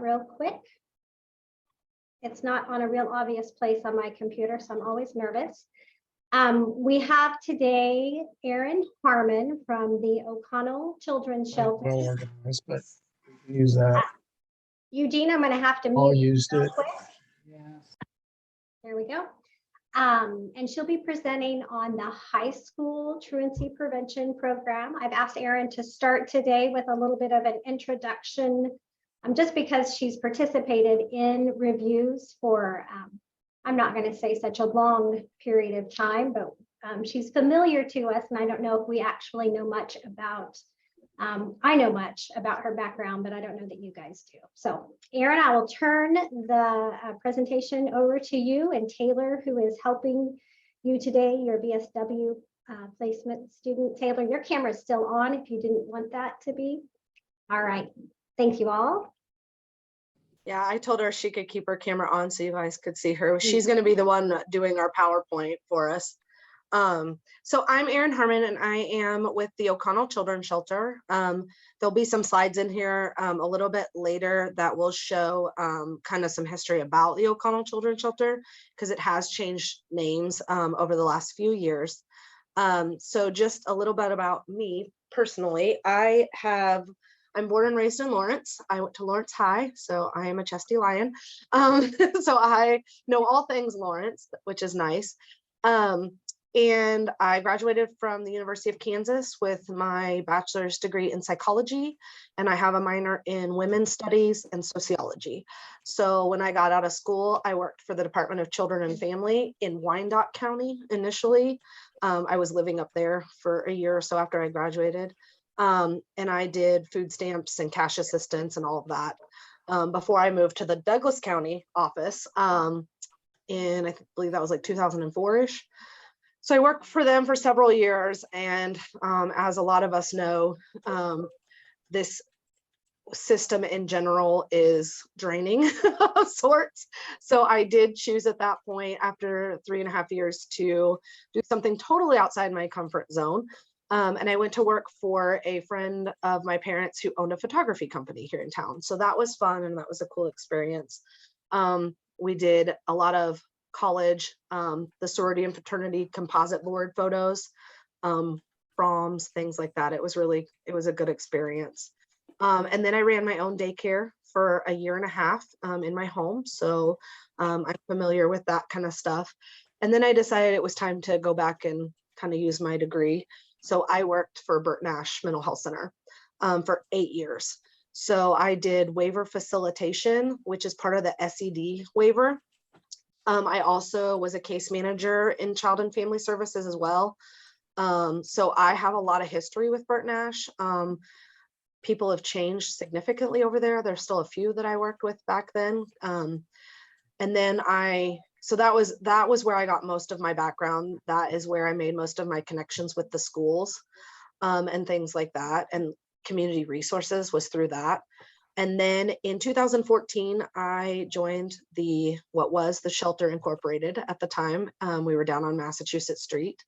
real quick. It's not on a real obvious place on my computer, so I'm always nervous. We have today Erin Harmon from the O'Connell Children's Shelter. Well organized, but we can use that. Eugene, I'm going to have to All mute you used real it. quick. Yes. There we go. And she'll be presenting on the high school truancy prevention program. I've asked Erin to start today with a little bit of an introduction, just because she's participated in reviews for, I'm not going to say such a long period of time, but she's familiar to us, and I don't know if we actually know much about, I know much about her background, but I don't know that you guys do. So Erin, I will turn the presentation over to you, and Taylor, who is helping you today, your BSW placement student. Taylor, your camera is still on if you didn't want that to be. All right, thank you all. Yeah, I told her she could keep her camera on so you guys could see her. She's going to be the one doing our PowerPoint for us. So I'm Erin Harmon, and I am with the O'Connell Children's Shelter. There'll be some slides in here a little bit later that will show kind of some history about the O'Connell Children's Shelter, because it has changed names over the last few years. So just a little bit about me personally. I'm born and raised in Lawrence. I went to Lawrence High, so I am a chesty lion. So I know all things Lawrence, which is nice. And I graduated from the University of Kansas with my bachelor's degree in psychology, and I have a minor in women's studies and sociology. So when I got out of school, I worked for the Department of Children and Family in Wyandotte County initially. I was living up there for a year or so after I graduated. And I did food stamps and cash assistance and all of that before I moved to the Douglas County office in, I believe that was like 2004-ish. So I worked for them for several years, and as a lot of us know, this system in general is draining of sorts. So I did choose at that point, after 3.5 years, to do something totally outside my comfort zone. And I went to work for a friend of my parents who owned a photography company here in town. So that was fun, and that was a cool experience. We did a lot of college, the sorority and fraternity composite board photos, proms, things like that. It was a good experience. And then I ran my own daycare for 1.5 years in my home. So I'm familiar with that kind of stuff. And then I decided it was time to go back and kind of use my degree. So I worked for Burt Nash Mental Health Center for 8 years. So I did waiver facilitation, which is part of the SED waiver. I also was a case manager in Child and Family Services as well. So I have a lot of history with Burt Nash. People have changed significantly over there. There's still a few that I worked with back then. And then so that was where I got most of my background. That is where I made most of my connections with the schools and things like that. And community resources was through that. And then in 2014, I joined what was the Shelter Incorporated at the time. We were down on Massachusetts Street,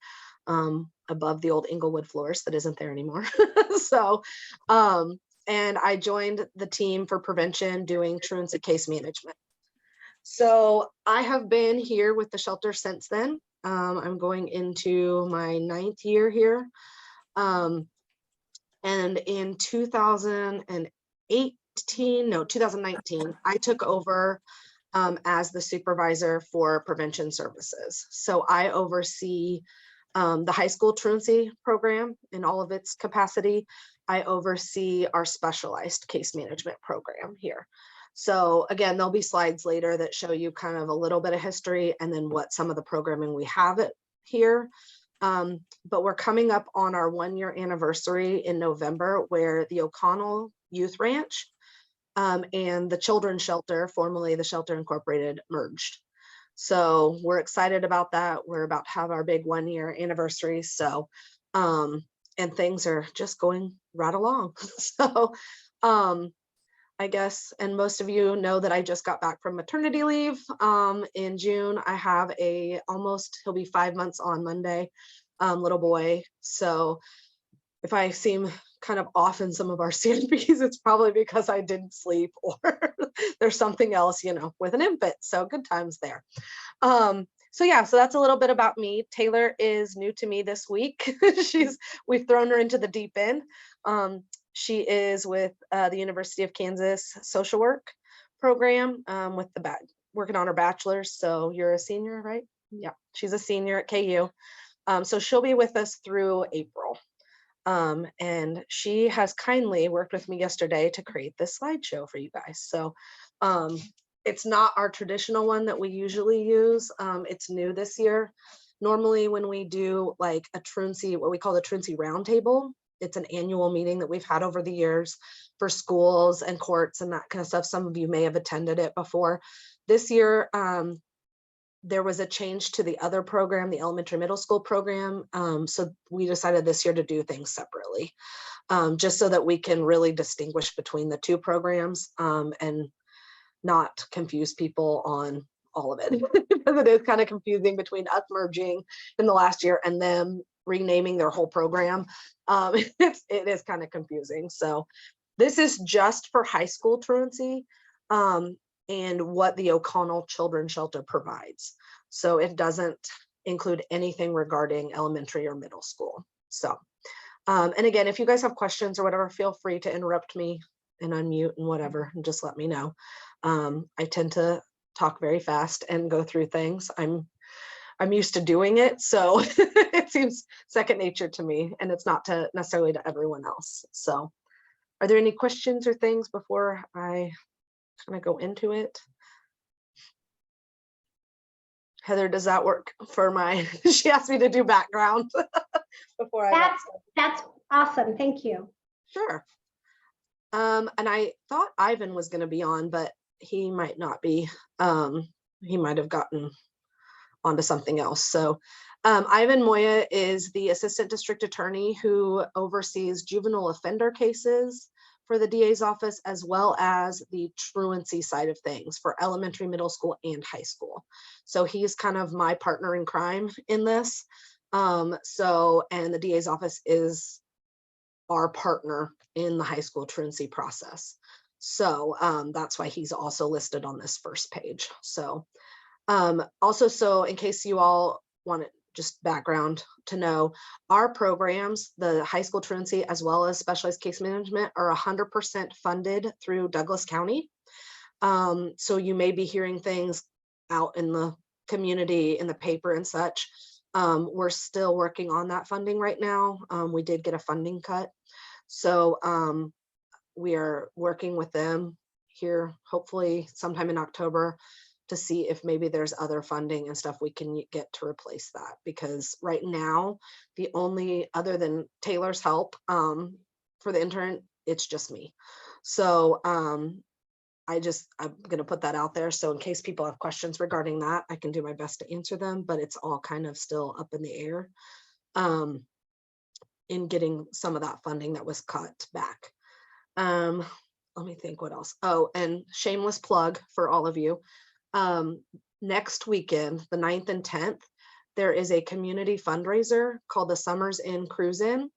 above the old Inglewood floors that isn't there anymore. So, and I joined the team for prevention doing truancy case management. So I have been here with the shelter since then. I'm going into my 9th year here. And in 2019, I took over as the supervisor for prevention services. So I oversee the high school truancy program in all of its capacity. I oversee our specialized case management program here. So again, there'll be slides later that show you kind of a little bit of history and then what some of the programming we have here. But we're coming up on our 1-year anniversary in November, where the O'Connell Youth Ranch and the Children's Shelter, formerly the Shelter Incorporated, merged. So we're excited about that. We're about to have our big 1-year anniversary. So, and things are just going right along. So, I guess, and most of you know that I just got back from maternity leave in June. I have he'll be 5 months on Monday, little boy. So if I seem kind of off in some of our CNPs, it's probably because I didn't sleep or there's something else, you know, with an infant. So good times there. So yeah, so that's a little bit about me. Taylor is new to me this week. We've thrown her into the deep end. She is with the University of Kansas social work program with working on her bachelor's. So you're a senior, right? Yeah, she's a senior at KU. So she'll be with us through April. And she has kindly worked with me yesterday to create this slideshow for you guys. So it's not our traditional one that we usually use. It's new this year. Normally when we do like a Truancy, what we call the Truancy Roundtable, it's an annual meeting that we've had over the years for schools and courts and that kind of stuff. Some of you may have attended it before. This year, there was a change to the other program, the elementary middle school program. So we decided this year to do things separately, just so that we can really distinguish between the two programs and not confuse people on all of it. Because it is kind of confusing between us merging in the last year and them renaming their whole program. It is kind of confusing. So this is just for high school truancy. And what the O'Connell Children's Shelter provides. So it doesn't include anything regarding elementary or middle school. So, and again, if you guys have questions or whatever, feel free to interrupt me and unmute and whatever, and just let me know. I tend to talk very fast and go through things. I'm used to doing it, so it seems second nature to me, and it's not necessarily to everyone else. So, are there any questions or things before I kind of go into it? Heather, does that work for my, she asked me to do background before That's awesome. Thank you. Sure. And I thought Ivan was going to be on, but he might not be. He might have gotten onto something else. So Ivan Moya is the assistant district attorney who oversees juvenile offender cases for the DA's office, as well as the truancy side of things for elementary, middle school, and high school. So he's kind of my partner in crime in this. And the DA's office is our partner in the high school truancy process. So that's why he's also listed on this first page. So so in case you all want just background to know, our programs, the high school truancy as well as specialized case management, are 100% funded through Douglas County. So you may be hearing things out in the community, in the paper and such. We're still working on that funding right now. We did get a funding cut. So we are working with them here, hopefully sometime in October, to see if maybe there's other funding and stuff we can get to replace that. Because right now, the only, other than Taylor's help for the intern, it's just me. So I'm gonna put that out there. So in case people have questions regarding that, I can do my best to answer them, but it's all kind of still up in the air in getting some of that funding that was cut back. Let me think what else. Oh, and shameless plug for all of you. Next weekend, the 9th and 10th, there is a community fundraiser called the Summers Inn Cruise In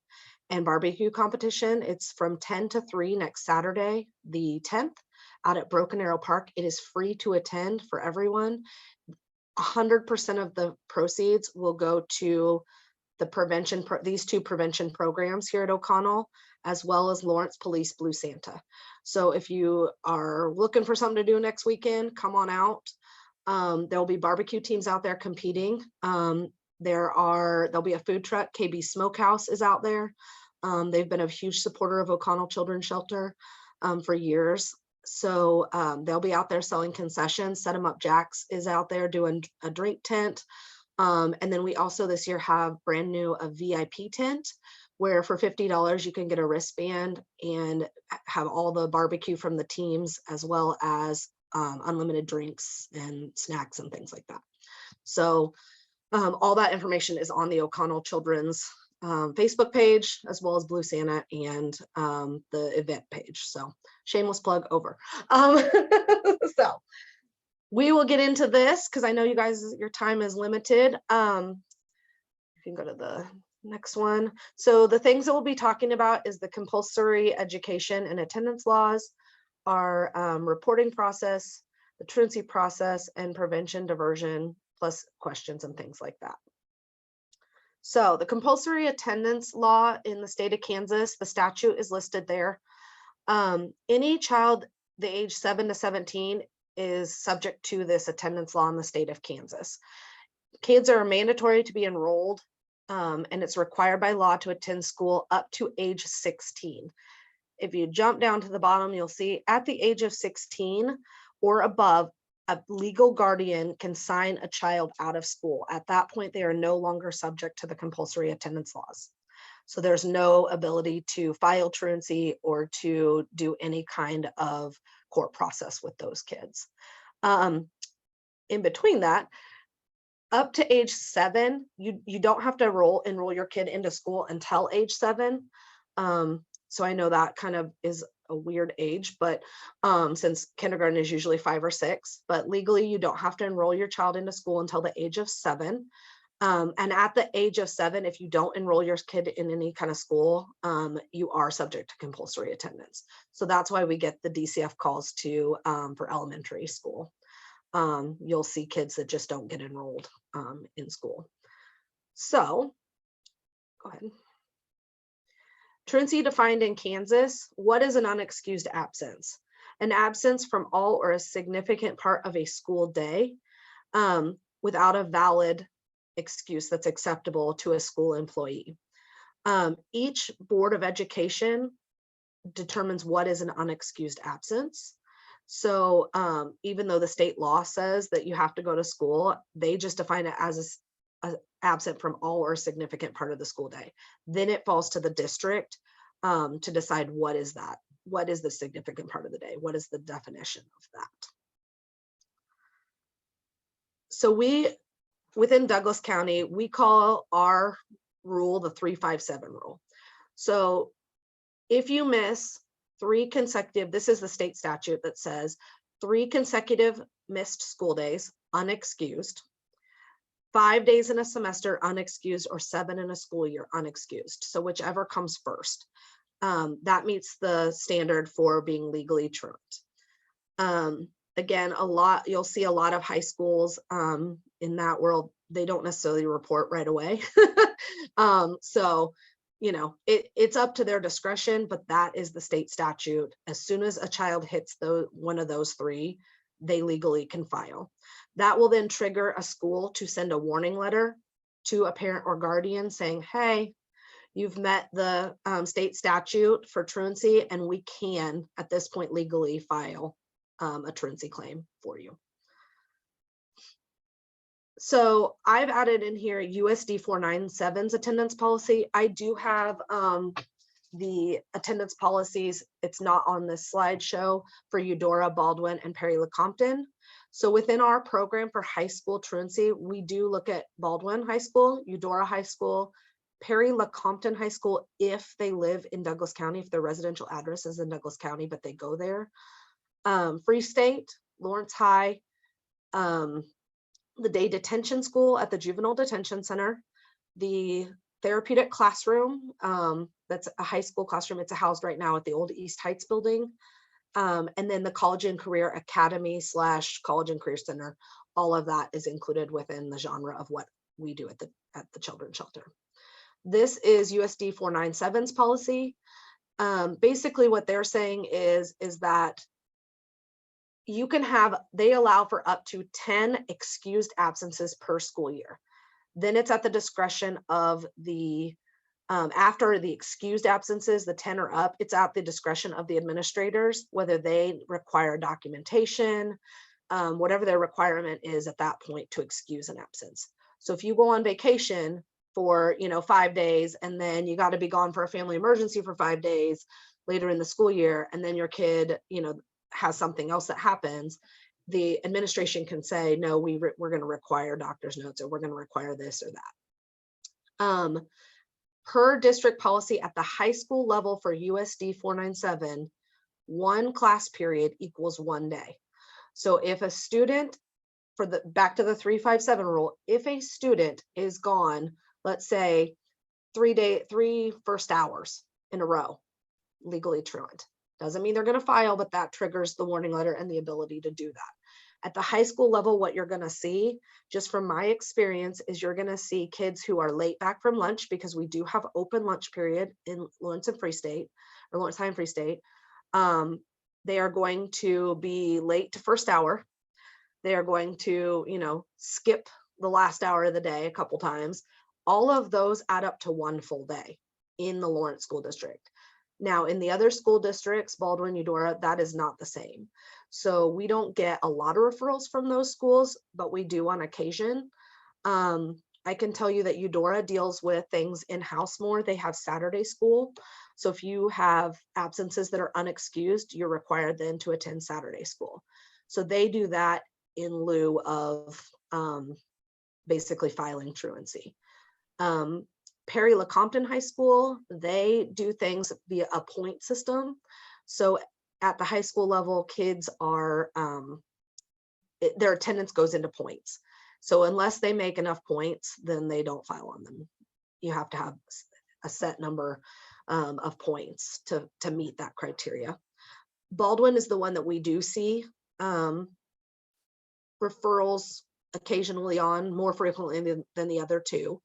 and Barbecue Competition. It's from 10 to 3 next Saturday, the 10th, out at Broken Arrow Park. It is free to attend for everyone. 100% of the proceeds will go to the these two prevention programs here at O'Connell, as well as Lawrence Police Blue Santa. So if you are looking for something to do next weekend, come on out. There'll be barbecue teams out there competing. There'll be a food truck. KB Smokehouse is out there. They've been a huge supporter of O'Connell Children's Shelter for years. So they'll be out there selling concessions. Set 'em Up Jacks is out there doing a drink tent. And then we also this year have brand new a VIP tent where for $50 you can get a wristband and have all the barbecue from the teams, as well as unlimited drinks and snacks and things like that. So all that information is on the O'Connell Children's Facebook page, as well as Blue Santa and the event page. So shameless plug over. So we will get into this because I know you guys, your time is limited. You can go to the Next one. So the things that we'll be talking about is the compulsory education and attendance laws, our reporting process, the truancy process, and prevention diversion, plus questions and things like that. So the compulsory attendance law in the state of Kansas, the statute is listed there. Any child the age 7 to 17 is subject to this attendance law in the state of Kansas. Kids are mandatory to be enrolled, and it's required by law to attend school up to age 16. If you jump down to the bottom, you'll see at the age of 16 or above, a legal guardian can sign a child out of school. At that point, they are no longer subject to the compulsory attendance laws. So there's no ability to file truancy or to do any kind of court process with those kids. In between that, up to age 7, you don't have to enroll your kid into school until age 7. So I know that kind of is a weird age, but since kindergarten is usually 5 or 6, but legally you don't have to enroll your child into school until the age of 7. And at the age of 7, if you don't enroll your kid in any kind of school, you are subject to compulsory attendance. So that's why we get the DCF calls to for elementary school. You'll see kids that just don't get enrolled in school. So go ahead. Truancy defined in Kansas. What is an unexcused absence? An absence from all or a significant part of a school day without a valid excuse that's acceptable to a school employee. Each Board of Education determines what is an unexcused absence. So even though the state law says that you have to go to school, they just define it as absent from all or significant part of the school day. Then it falls to the district to decide what is that. What is the significant part of the day? What is the definition of that? So within Douglas County, we call our rule the 357 rule. So if you miss 3 consecutive, this is the state statute that says 3 consecutive missed school days, unexcused, 5 days in a semester, unexcused, or 7 in a school year, unexcused. So whichever comes first. That meets the standard for being legally truant. Again, you'll see a lot of high schools in that world, they don't necessarily report right away. So, you know, it's up to their discretion, but that is the state statute. As soon as a child hits one of those 3, they legally can file. That will then trigger a school to send a warning letter to a parent or guardian saying, hey, you've met the state statute for truancy, and we can, at this point, legally file a truancy claim for you. So I've added in here USD 497's attendance policy. I do have the attendance policies. It's not on this slideshow for Eudora, Baldwin, and Perry-Lecompton. So within our program for high school truancy, we do look at Baldwin High School, Eudora High School, Perry-Lecompton High School if they live in Douglas County, if their residential address is in Douglas County, but they go there. Free State, Lawrence High, the day detention school at the Juvenile Detention Center, the therapeutic classroom, that's a high school classroom. It's housed right now at the old East Heights building. And then the College and Career Academy / College and Career Center. All of that is included within the genre of what we do at the children's shelter. This is USD 497's policy. Basically what they're saying is that you can they allow for up to 10 excused absences per school year. Then it's at the discretion of after the excused absences, the 10 or up, it's at the discretion of the administrators, whether they require documentation, whatever their requirement is at that point to excuse an absence. So if you go on vacation for 5 days, and then you got to be gone for a family emergency for 5 days later in the school year, and then your kid, has something else that happens, the administration can say, no, we're going to require doctor's notes, or we're going to require this or that. Per district policy at the high school level for USD 497, 1 class period equals 1 day. So if a student, back to the 357 rule, if a student is gone, let's say three first hours in a row, legally truant. Doesn't mean they're going to file, but that triggers the warning letter and the ability to do that. At the high school level, what you're going to see, just from my experience, is you're going to see kids who are late back from lunch, because we do have open lunch period in Lawrence and Free State, or Lawrence High and Free State. They are going to be late to first hour. They are going to, skip the last hour of the day a couple times. All of those add up to one full day in the Lawrence School District. Now, in the other school districts, Baldwin, Eudora, that is not the same. So we don't get a lot of referrals from those schools, but we do on occasion. I can tell you that Eudora deals with things in-house more. They have Saturday school. So if you have absences that are unexcused, you're required then to attend Saturday school. So they do that in lieu of basically filing truancy. Perry LeCompton High School, they do things via a point system. So at the high school level, kids are, their attendance goes into points. So unless they make enough points, then they don't file on them. You have to have a set number of points to meet that criteria. Baldwin is the one that we do see referrals occasionally on, more frequently than the other two.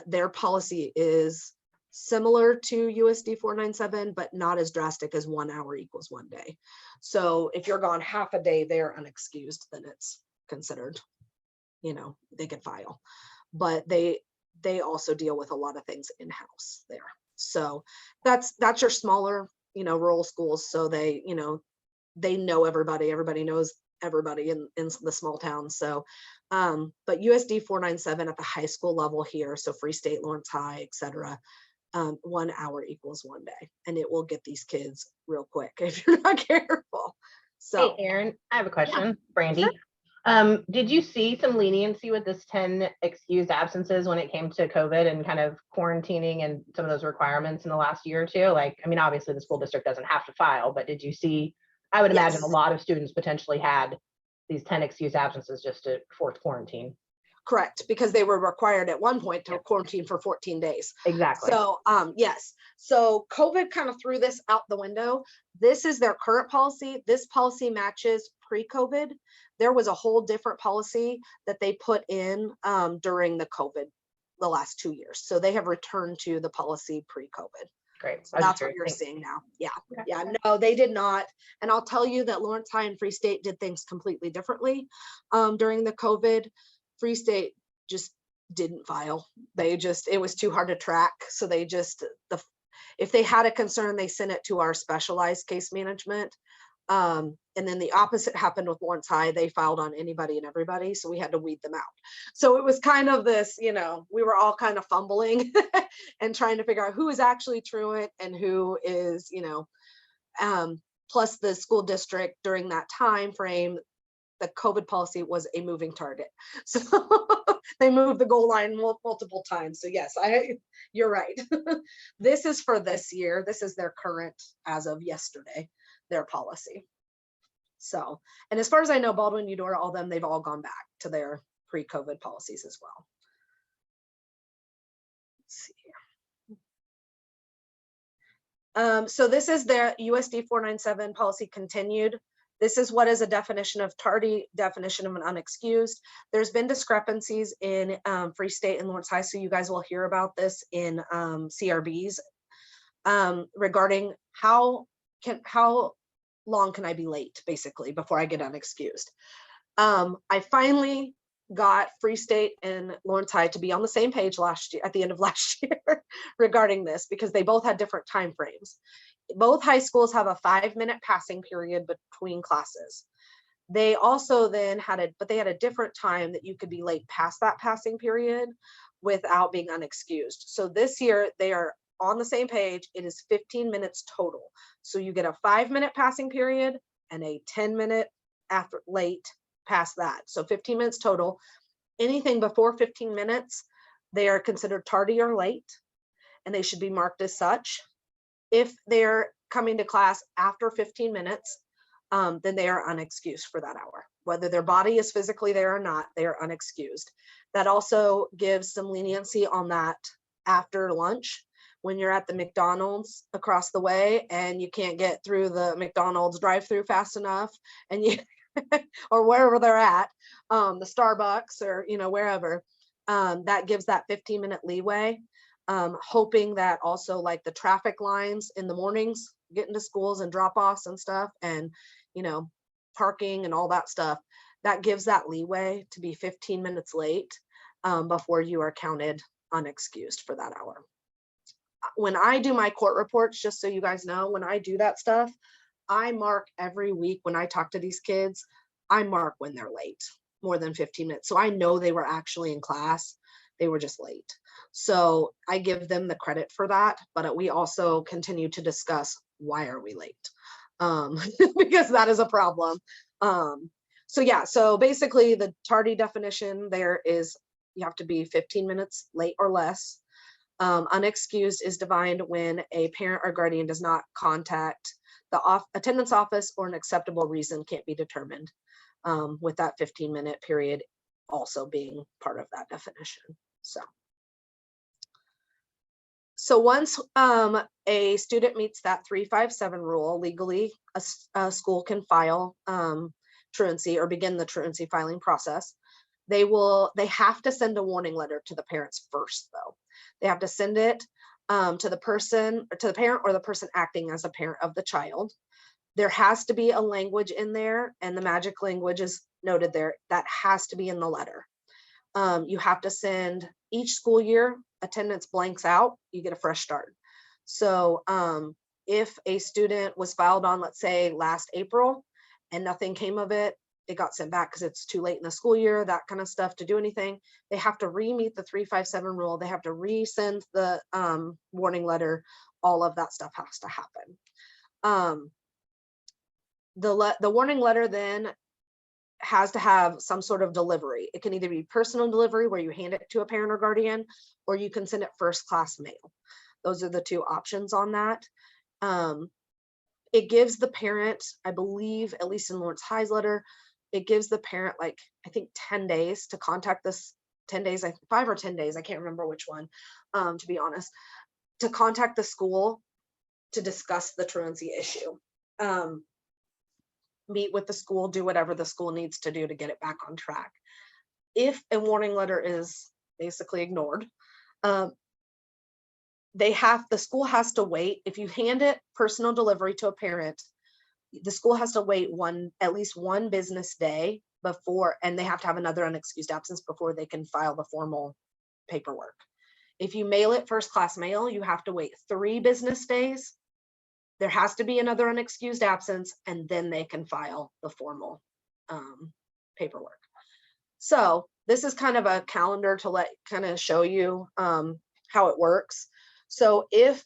Their policy is similar to USD 497, but not as drastic as 1 hour equals 1 day. So if you're gone half a day, they're unexcused, then it's considered, they could file. But they also deal with a lot of things in-house there. So that's your smaller, rural schools. So they know everybody knows everybody in the small towns. So but USD 497 at the high school level here, so Free State, Lawrence High, etc., 1 hour equals 1 day, and it will get these kids real quick if you're not careful. So hey Aaron, I have a question. Yeah, Brandy, sure. Did you see some leniency with this 10 excused absences when it came to COVID and kind of quarantining and some of those requirements in the last year or two? Like, I mean, obviously the school district doesn't have to file, but did you see, I would imagine a Yes. lot of students potentially had these 10 excused absences just to force quarantine. Correct, because they were required at one point to quarantine for 14 days. Exactly. So yes, so COVID kind of threw this out the window. This is their current policy. This policy matches pre-COVID. There was a whole different policy that they put in during the COVID, the last 2 years. So they have returned to the policy pre-COVID. Great. So that's what you're seeing now. Yeah. Okay. Yeah. No, they did not. And I'll tell you that Lawrence High and Free State did things completely differently during the COVID. Free State just didn't file. It was too hard to track. So they just, if they had a concern, they sent it to our specialized case management. And then the opposite happened with Lawrence High. They filed on anybody and everybody. So we had to weed them out. So it was kind of this, we were all kind of fumbling and trying to figure out who is actually truant and who is, plus the school district during that time frame, the COVID policy was a moving target. So they moved the goal line multiple times. So yes, you're right. This is for this year. This is their current, as of yesterday, their policy. So, and as far as I know, Baldwin, Eudora, all them, they've all gone back to their pre-COVID policies as well. Let's see here. So this is their USD 497 policy continued. This is what is a definition of tardy, definition of an unexcused. There's been discrepancies in Free State and Lawrence High, so you guys will hear about this in CRBs regarding how long can I be late, basically, before I get unexcused. I finally got Free State and Lawrence High to be on the same page last year, at the end of last year, regarding this, because they both had different time frames. Both high schools have a 5-minute passing period between classes. They also then had a different time that you could be late past that passing period without being unexcused. So this year they are on the same page. It is 15 minutes total. So you get a 5-minute passing period and a 10-minute after late past that. So 15 minutes total. Anything before 15 minutes, they are considered tardy or late, and they should be marked as such. If they're coming to class after 15 minutes, then they are unexcused for that hour. Whether their body is physically there or not, they are unexcused. That also gives some leniency on that after lunch when you're at the McDonald's across the way and you can't get through the McDonald's drive-through fast enough, and you or wherever they're at, the Starbucks or wherever, that gives that 15-minute leeway. Hoping that also like the traffic lines in the mornings getting to schools and drop-offs and stuff, and parking and all that stuff, that gives that leeway to be 15 minutes late before you are counted unexcused for that hour. When I do my court reports, just so you guys know, when I do that stuff, I mark every week when I talk to these kids, I mark when they're late, more than 15 minutes. So I know they were actually in class, they were just late. So I give them the credit for that, but we also continue to discuss why are we late? Because that is a problem. So yeah, so basically the tardy definition there is you have to be 15 minutes late or less. Unexcused is defined when a parent or guardian does not contact the attendance office or an acceptable reason can't be determined, with that 15-minute period also being part of that definition. So once a student meets that 357 rule, legally a school can file truancy or begin the truancy filing process. They have to send a warning letter to the parents first, though. They have to send it to the parent or the person acting as a parent of the child. There has to be a language in there, and the magic language is noted there. That has to be in the letter. You have to send each school year, attendance blanks out, you get a fresh start. So if a student was filed on, let's say last April, and nothing came of it, it got sent back because it's too late in the school year, that kind of stuff to do anything. They have to re-meet the 357 rule. They have to resend the warning letter. All of that stuff has to happen. The warning letter then has to have some sort of delivery. It can either be personal delivery where you hand it to a parent or guardian, or you can send it first class mail. Those are the two options on that. It gives the parent, I believe, at least in Lawrence High's letter, it gives the parent like, I think 10 days to contact this, 10 days, 5 or 10 days, I can't remember which one, to be honest, to contact the school to discuss the truancy issue. Meet with the school, do whatever the school needs to do to get it back on track. If a warning letter is basically ignored, the school has to wait. If you hand it personal delivery to a parent, the school has to wait at least one business day before, and they have to have another unexcused absence before they can file the formal paperwork. If you mail it first class mail, you have to wait 3 business days. There has to be another unexcused absence, and then they can file the formal paperwork. So this is kind of a calendar to kind of show you how it works. So if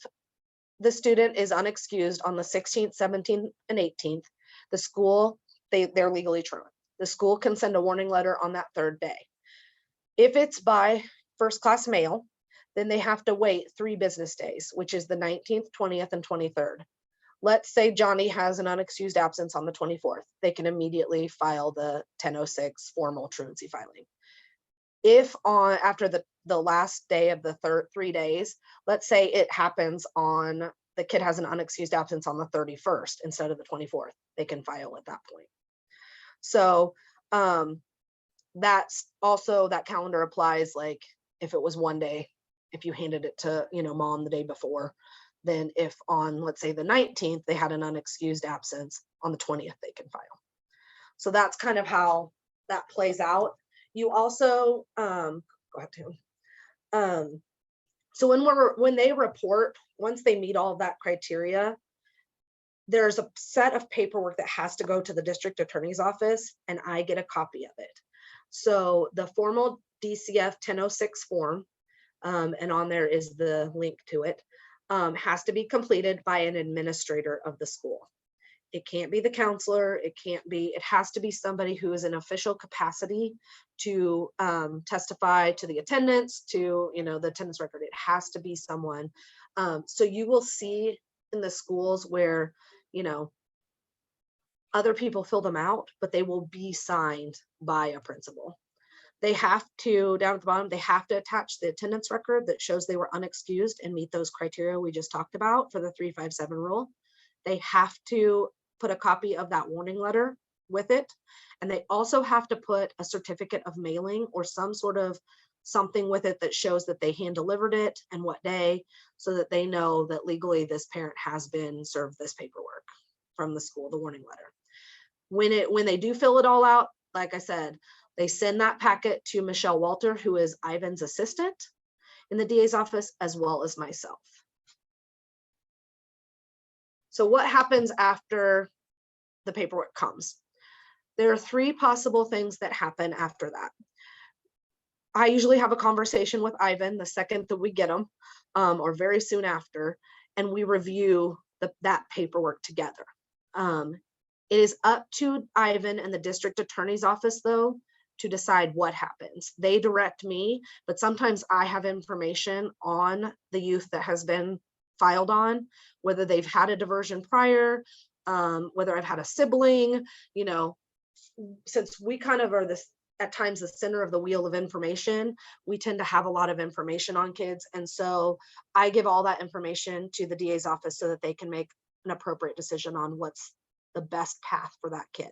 the student is unexcused on the 16th, 17th, and 18th, the school, they're legally truant. The school can send a warning letter on that 3rd day. If it's by first class mail, then they have to wait 3 business days, which is the 19th, 20th, and 23rd. Let's say Johnny has an unexcused absence on the 24th. They can immediately file the 1006 formal truancy filing. If after the last day of the 3 days, let's say it happens on, the kid has an unexcused absence on the 31st instead of the 24th, they can file at that point. So that's also, that calendar applies like if it was one day, if you handed it to mom the day before, then if on, let's say the 19th, they had an unexcused absence, on the 20th, they can file. So that's kind of how that plays out. You also, go ahead, Tim. So when they report, once they meet all of that criteria, there's a set of paperwork that has to go to the district attorney's office, and I get a copy of it. So the formal DCF 1006 form, and on there is the link to it, has to be completed by an administrator of the school. It can't be the counselor. It has to be somebody who is in official capacity to testify to the attendance, to the attendance record. It has to be someone. So you will see in the schools where other people fill them out, but they will be signed by a principal. They have to, down at the bottom, they have to attach the attendance record that shows they were unexcused and meet those criteria we just talked about for the 357 rule. They have to put a copy of that warning letter with it. And they also have to put a certificate of mailing or some sort of something with it that shows that they hand delivered it and what day, so that they know that legally this parent has been served this paperwork from the school, the warning letter. When they do fill it all out, like I said, they send that packet to Michelle Walter, who is Ivan's assistant in the DA's office, as well as myself. So what happens after the paperwork comes? There are 3 possible things that happen after that. I usually have a conversation with Ivan the second that we get them, or very soon after, and we review that paperwork together. It is up to Ivan and the district attorney's office, though, to decide what happens. They direct me, but sometimes I have information on the youth that has been filed on, whether they've had a diversion prior, whether I've had a sibling, you know, since we kind of are this, at times, the center of the wheel of information, we tend to have a lot of information on kids. And so I give all that information to the DA's office so that they can make an appropriate decision on what's the best path for that kid.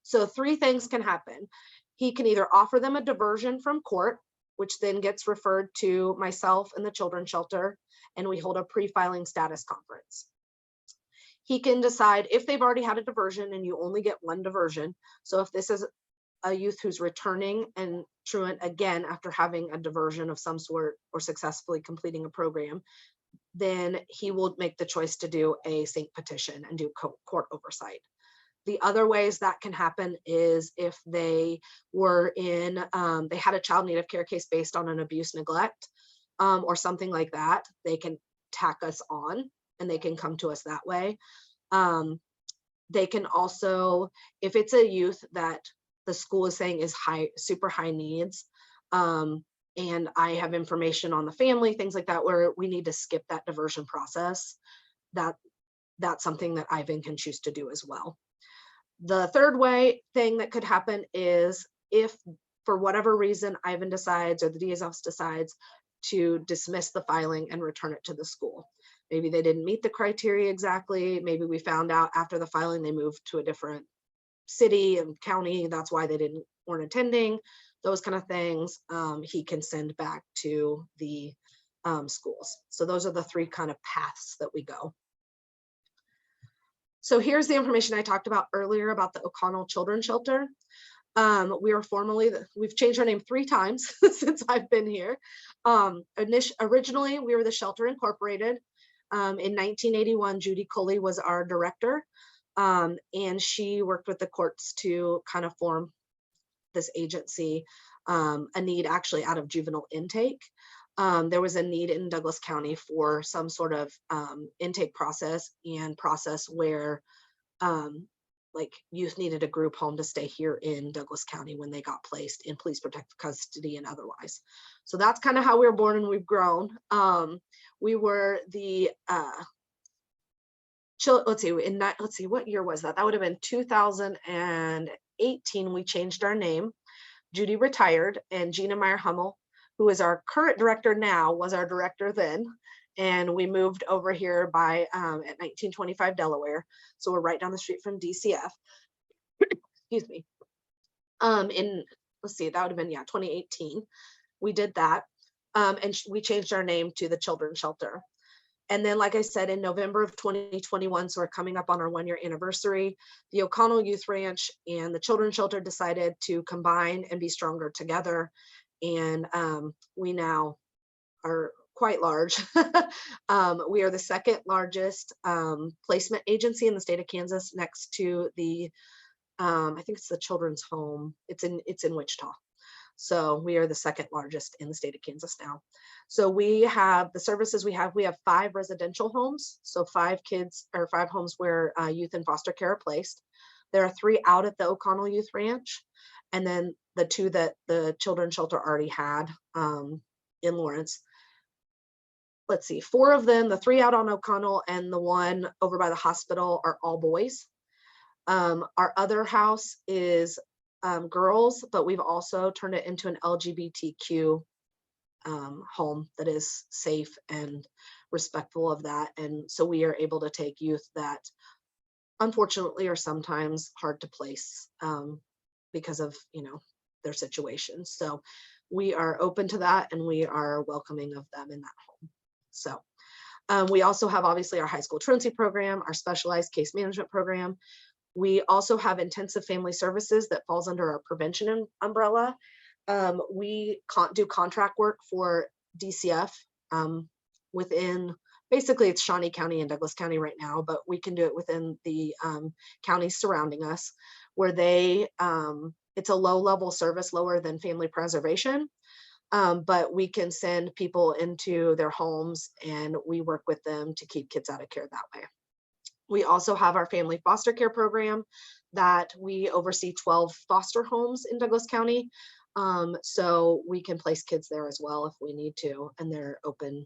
So 3 things can happen. He can either offer them a diversion from court, which then gets referred to myself and the children's shelter, and we hold a pre-filing status conference. He can decide, if they've already had a diversion, and you only get 1 diversion. So if this is a youth who's returning and truant again after having a diversion of some sort or successfully completing a program, then he will make the choice to do a sync petition and do court oversight. The other ways that can happen is if they were in, they had a child native care case based on an abuse neglect, or something like that, they can tack us on and they can come to us that way. They can also, if it's a youth that the school is saying is super high needs, and I have information on the family, things like that, where we need to skip that diversion process, that's something that Ivan can choose to do as well. The third thing that could happen is if for whatever reason Ivan decides, or the DA's office decides, to dismiss the filing and return it to the school. Maybe they didn't meet the criteria exactly. Maybe we found out after the filing they moved to a different city and county, that's why they weren't attending, those kind of things. He can send back to the schools. So those are the 3 kind of paths that we go. So here's the information I talked about earlier about the O'Connell Children's Shelter. We've changed our name 3 times since I've been here. Originally, we were the Shelter Incorporated. In 1981, Judy Coley was our director, and she worked with the courts to kind of form this agency, a need actually out of juvenile intake. There was a need in Douglas County for some sort of intake process where like youth needed a group home to stay here in Douglas County when they got placed in police protective custody and otherwise. So that's kind of how we were born and we've grown. We were the let's see, what year was that? That would have been 2018. We changed our name. Judy retired, and Gina Meyer Hummel, who is our current director now, was our director then. And we moved over here at 1925 Delaware. So we're right down the street from DCF. Excuse me. Let's see, that would have been, 2018. We did that. And we changed our name to the Children's Shelter. And then, like I said, in November of 2021, so we're coming up on our 1-year anniversary, the O'Connell Youth Ranch and the Children's Shelter decided to combine and be stronger together. And we now are quite large. We are the 2nd largest placement agency in the state of Kansas, next to the, I think it's the Children's Home. It's in Wichita. So we are the 2nd largest in the state of Kansas now. So we have the services we have 5 residential homes. So 5 homes where youth in foster care are placed. There are 3 out at the O'Connell Youth Ranch. And then the 2 that the Children's Shelter already had in Lawrence. Let's see, 4 of them, the 3 out on O'Connell and the 1 over by the hospital, are all boys. Our other house is girls, but we've also turned it into an LGBTQ home that is safe and respectful of that. And so we are able to take youth that unfortunately are sometimes hard to place because of, their situations. So we are open to that and we are welcoming of them in that home. So we also have obviously our high school truancy program, our specialized case management program. We also have intensive family services that falls under our prevention umbrella. We do contract work for DCF within, basically it's Shawnee County and Douglas County right now, but we can do it within the counties surrounding us, where it's a low level service, lower than family preservation. But we can send people into their homes and we work with them to keep kids out of care that way. We also have our family foster care program that we oversee 12 foster homes in Douglas County. So we can place kids there as well if we need to, and they're open,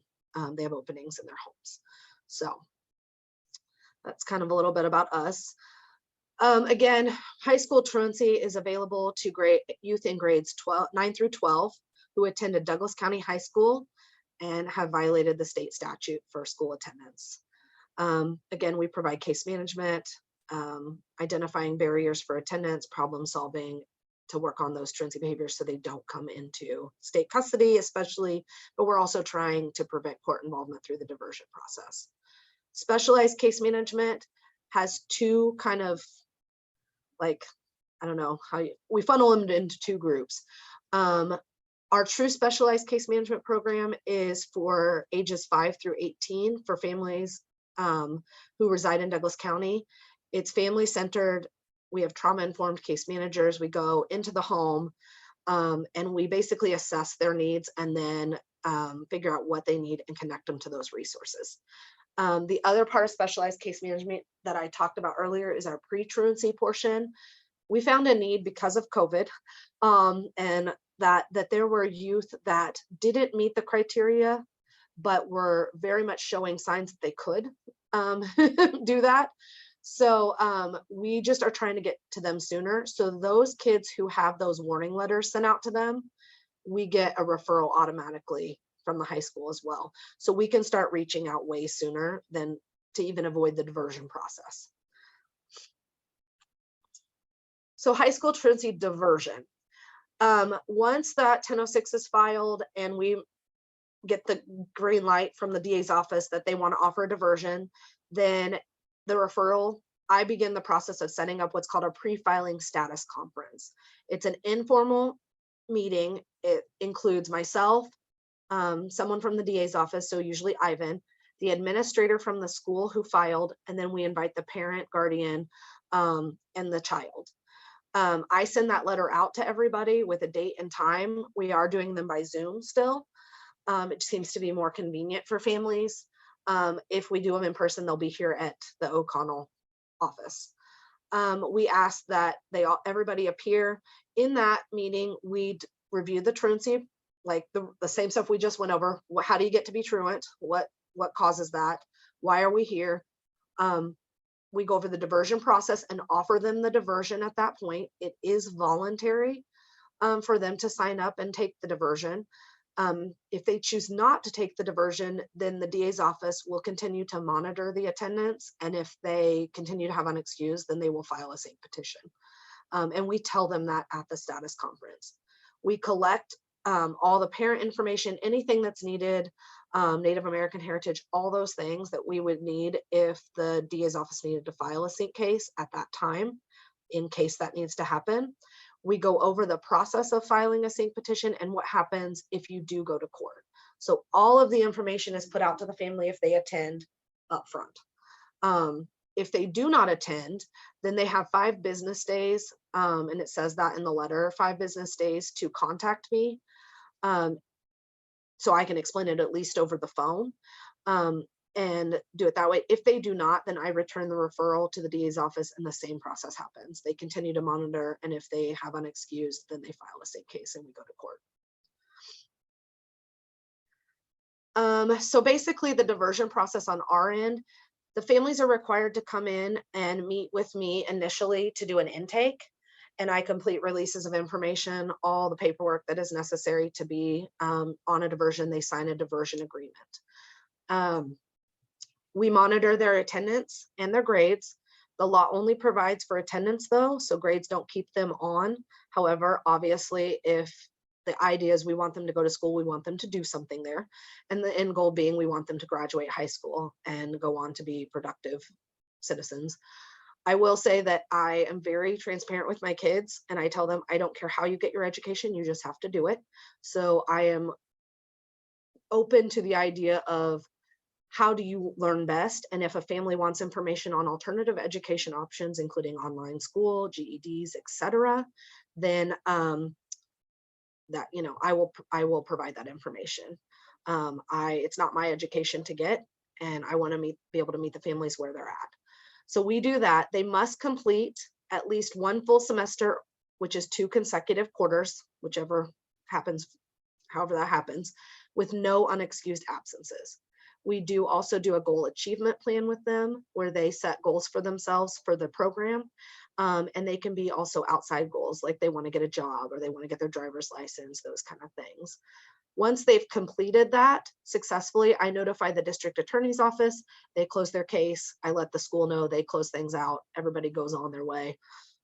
they have openings in their homes. So that's kind of a little bit about us. Again, high school truancy is available to youth in grades 9 through 12 who attended Douglas County High School and have violated the state statute for school attendance. Again, we provide case management, identifying barriers for attendance, problem solving to work on those truancy behaviors so they don't come into state custody, especially, but we're also trying to prevent court involvement through the diversion process. Specialized case management has two kind of like, I don't know how we funnel them into two groups. Our true specialized case management program is for ages 5 through 18 for families who reside in Douglas County. It's family centered. We have trauma informed case managers. We go into the home and we basically assess their needs and then figure out what they need and connect them to those resources. The other part of specialized case management that I talked about earlier is our pre-truancy portion. We found a need because of COVID and that there were youth that didn't meet the criteria, but were very much showing signs that they could do that. So we just are trying to get to them sooner. So those kids who have those warning letters sent out to them, we get a referral automatically from the high school as well. So we can start reaching out way sooner than to even avoid the diversion process. So high school truancy diversion. Once that 1006 is filed and we get the green light from the DA's office that they want to offer a diversion, then the referral, I begin the process of setting up what's called a pre-filing status conference. It's an informal meeting. It includes myself, someone from the DA's office, so usually Ivan, the administrator from the school who filed, and then we invite the parent, guardian, and the child. I send that letter out to everybody with a date and time. We are doing them by Zoom still. It seems to be more convenient for families. If we do them in person, they'll be here at the O'Connell office. We ask that everybody appear. In that meeting, we review the truancy, like the same stuff we just went over. How do you get to be truant? What causes that? Why are we here? We go over the diversion process and offer them the diversion at that point. It is voluntary for them to sign up and take the diversion. If they choose not to take the diversion, then the DA's office will continue to monitor the attendance. And if they continue to have unexcused, then they will file a state petition. And we tell them that at the status conference. We collect all the parent information, anything that's needed, Native American heritage, all those things that we would need if the DA's office needed to file a sync case at that time, in case that needs to happen. We go over the process of filing a sync petition and what happens if you do go to court. So all of the information is put out to the family if they attend up front. If they do not attend, then they have 5 business days, and it says that in the letter, 5 business days to contact me. So I can explain it at least over the phone and do it that way. If they do not, then I return the referral to the DA's office and the same process happens. They continue to monitor, and if they have unexcused, then they file a state case and we go to court. So basically the diversion process on our end, the families are required to come in and meet with me initially to do an intake. and I complete releases of information, all the paperwork that is necessary to be on a diversion. They sign a diversion agreement. We monitor their attendance and their grades. The law only provides for attendance though, so grades don't keep them on. However, obviously, if the idea is we want them to go to school, we want them to do something there. And the end goal being we want them to graduate high school and go on to be productive citizens. I will say that I am very transparent with my kids, and I tell them, I don't care how you get your education, you just have to do it. So I am open to the idea of how do you learn best? And if a family wants information on alternative education options, including online school, GEDs, etc., then that, you know, I will provide that information. It's not my education to get, and I want to be able to meet the families where they're at. So we do that. They must complete at least one full semester, which is 2 consecutive quarters, whichever happens, however that happens, with no unexcused absences. We do also do a goal achievement plan with them where they set goals for themselves for the program. And they can be also outside goals, like they want to get a job or they want to get their driver's license, those kind of things. Once they've completed that successfully, I notify the district attorney's office. They close their case. I let the school know, they close things out. Everybody goes on their way.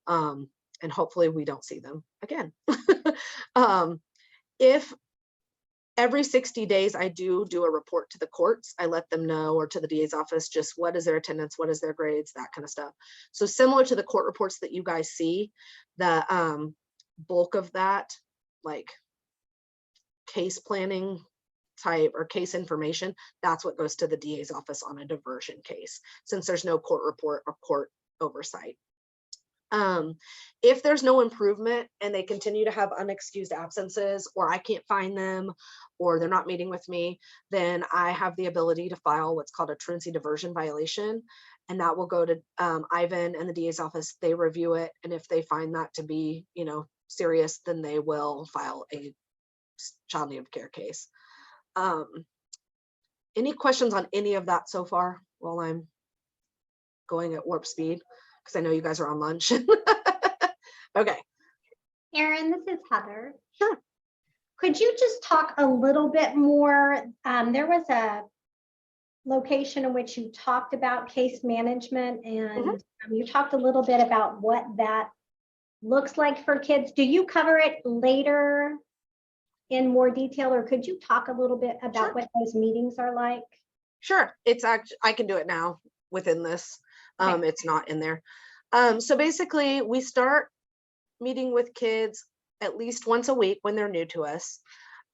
And hopefully we don't see them again. If every 60 days I do a report to the courts, I let them know, or to the DA's office, just what is their attendance, what is their grades, that kind of stuff. So similar to the court reports that you guys see, the bulk of that, like case planning type or case information, that's what goes to the DA's office on a diversion case, since there's no court report or court oversight. If there's no improvement and they continue to have unexcused absences, or I can't find them, or they're not meeting with me, then I have the ability to file what's called a truancy diversion violation. And that will go to Ivan and the DA's office. They review it. And if they find that to be, you know, serious, then they will file a child need of care case. Any questions on any of that so far while I'm going at warp speed? Because I know you guys are on lunch. Okay. Erin, this is Heather. Sure. Could you just talk a little bit more? There was a location in which you talked about case management, and you talked a little bit about what that looks like for kids. Do you cover it later in more detail, or could you talk a little bit about what those meetings are like? Sure. It's actually, I can do it now within this. Okay. It's not in there. So basically we start meeting with kids at least once a week when they're new to us.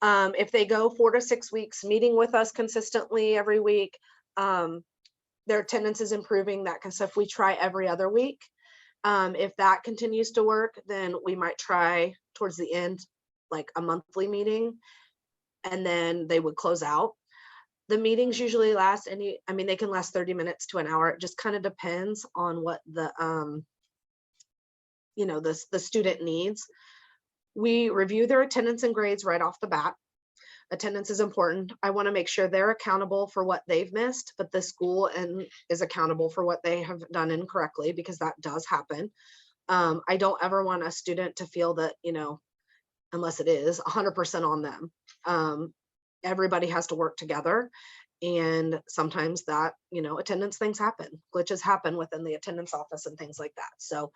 If they go 4 to 6 weeks meeting with us consistently every week, their attendance is improving, that kind of stuff. We try every other week. If that continues to work, then we might try towards the end, like a monthly meeting, and then they would close out. The meetings usually last they can last 30 minutes to an hour. It just kind of depends on what the the student needs. We review their attendance and grades right off the bat. Attendance is important. I want to make sure they're accountable for what they've missed, but the school is accountable for what they have done incorrectly, because that does happen. I don't ever want a student to feel that, unless it is 100% on them. Everybody has to work together. And sometimes that, attendance things happen, glitches happen within the attendance office and things like that. So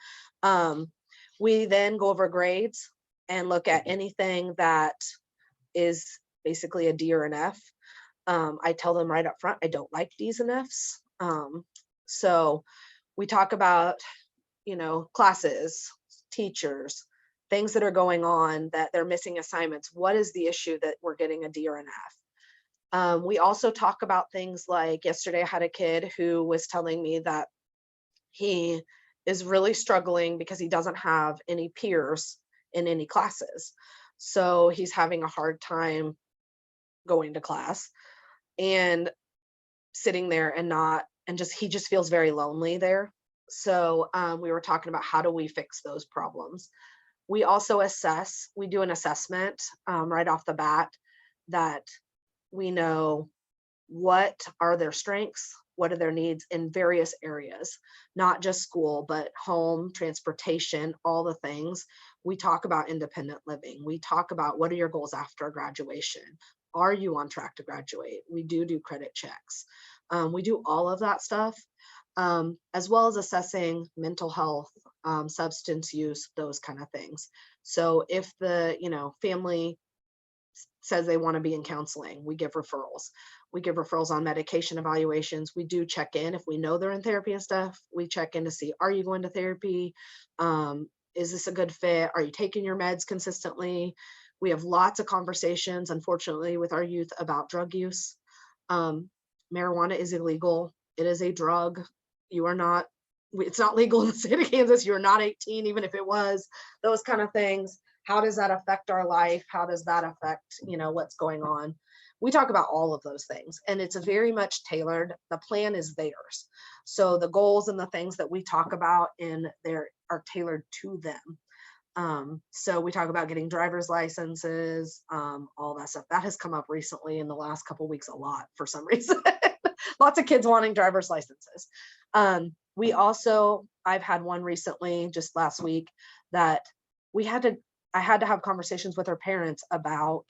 we then go over grades and look at anything that is basically a D or an F. I tell them right up front, I don't like Ds and Fs. So we talk about, classes, teachers, things that are going on, that they're missing assignments. What is the issue that we're getting a D or an F? We also talk about things like, yesterday I had a kid who was telling me that he is really struggling because he doesn't have any peers in any classes. So he's having a hard time going to class and sitting there he just feels very lonely there. So we were talking about how do we fix those problems. We also we do an assessment right off the bat, that we know what are their strengths, what are their needs in various areas, not just school, but home, transportation, all the things. We talk about independent living. We talk about what are your goals after graduation? Are you on track to graduate? We do credit checks. We do all of that stuff, as well as assessing mental health, substance use, those kind of things. So if the, family says they want to be in counseling, we give referrals. We give referrals on medication evaluations. We do check in if we know they're in therapy and stuff. We check in to see, are you going to therapy? Is this a good fit? Are you taking your meds consistently? We have lots of conversations, unfortunately, with our youth about drug use. Marijuana is illegal. It is a drug. You are not, it's not legal in the state of Kansas. You're not 18, even if it was, those kind of things. How does that affect our life? How does that affect, what's going on? We talk about all of those things, and it's very much tailored. The plan is theirs. So the goals and the things that we talk about in there are tailored to them. So we talk about getting driver's licenses, all that stuff. That has come up recently in the last couple of weeks a lot for some reason. Lots of kids wanting driver's licenses. We also, I've had one recently, just last week, that I had to have conversations with our parents about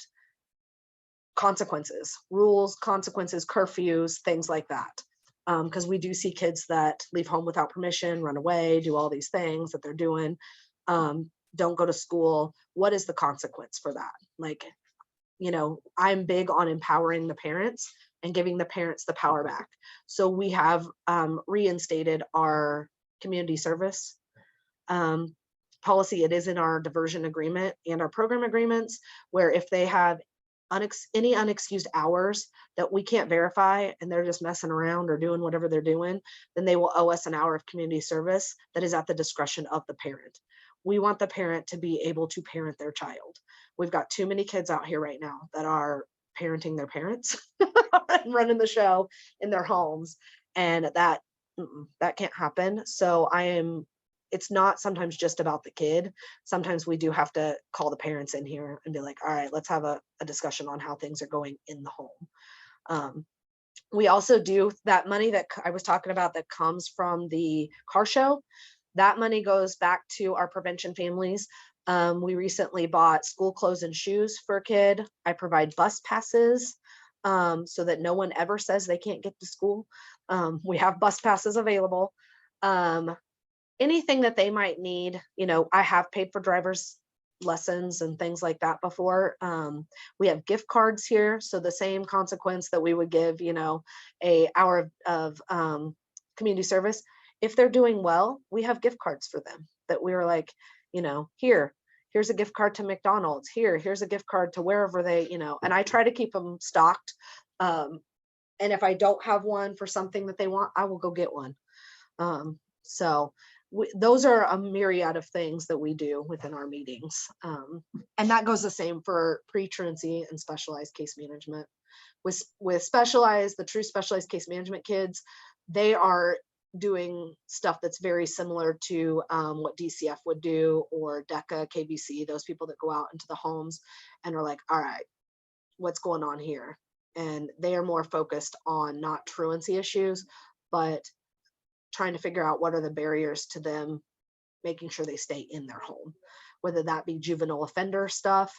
consequences, rules, consequences, curfews, things like that. Because we do see kids that leave home without permission, run away, do all these things that they're doing, don't go to school. What is the consequence for that? Like, I'm big on empowering the parents and giving the parents the power back. So we have reinstated our community service policy. It is in our diversion agreement and our program agreements, where if they have any unexcused hours that we can't verify and they're just messing around or doing whatever they're doing, then they will owe us an hour of community service that is at the discretion of the parent. We want the parent to be able to parent their child. We've got too many kids out here right now that are parenting their parents and running the show in their homes, and that can't happen. So it's not sometimes just about the kid. Sometimes we do have to call the parents in here and be like, all right, let's have a discussion on how things are going in the home. We also do that money that I was talking about that comes from the car show. That money goes back to our prevention families. We recently bought school clothes and shoes for a kid. I provide bus passes so that no one ever says they can't get to school. We have bus passes available. Anything that they might need, I have paid for driver's lessons and things like that before. We have gift cards here. So the same consequence that we would give, a hour of community service. If they're doing well, we have gift cards for them that we were like, here's a gift card to McDonald's. Here's a gift card to wherever they, and I try to keep them stocked. And if I don't have one for something that they want, I will go get one. So those are a myriad of things that we do within our meetings. And that goes the same for pre-truancy and specialized case management. With specialized, the true specialized case management kids, they are doing stuff that's very similar to what DCF would do, or DECA, KBC, those people that go out into the homes and are like, all right, what's going on here? And they are more focused on not truancy issues, but trying to figure out what are the barriers to them making sure they stay in their home, whether that be juvenile offender stuff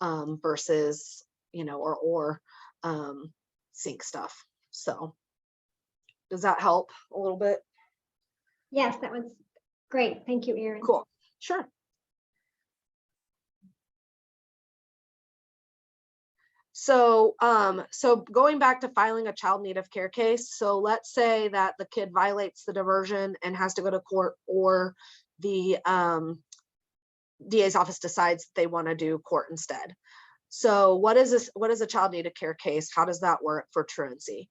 versus, or sync stuff. So does that help a little bit? Yes, that was great. Thank you, Erin. Cool. Sure. So going back to filing a child need of care case. So let's say that the kid violates the diversion and has to go to court, or the DA's office decides they want to do court instead. So what is this? What is a child need of care case? How does that work for truancy?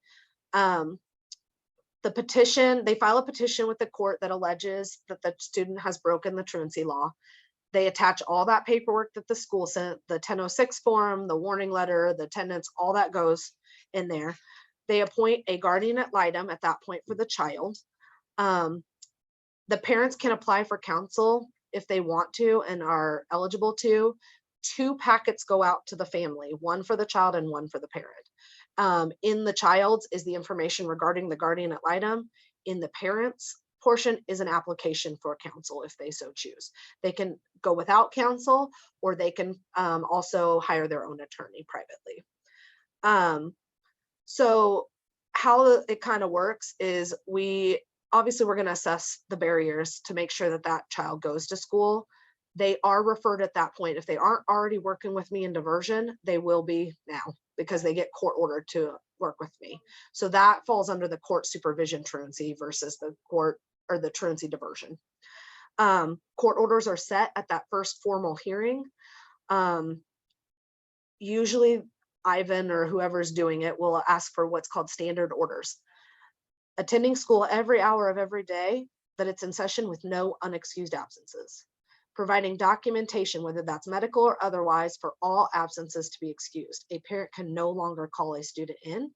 The petition, they file a petition with the court that alleges that the student has broken the truancy law. They attach all that paperwork that the school sent, the 1006 form, the warning letter, the attendance, all that goes in there. They appoint a guardian ad litem at that point for the child. The parents can apply for counsel if they want to and are eligible to 2 packets go out to the family, one for the child and one for the parent. In the child's is the information regarding the guardian ad litem. In the parents' portion is an application for counsel if they so choose. They can go without counsel, or they can also hire their own attorney privately. So how it kind of works is we're going to assess the barriers to make sure that that child goes to school. They are referred at that point. If they aren't already working with me in diversion, they will be now, because they get court ordered to work with me. So that falls under the court supervision truancy versus the court or the truancy diversion. Court orders are set at that first formal hearing. Usually Ivan or whoever's doing it will ask for what's called standard orders. Attending school every hour of every day that it's in session with no unexcused absences. Providing documentation, whether that's medical or otherwise, for all absences to be excused. A parent can no longer call a student in.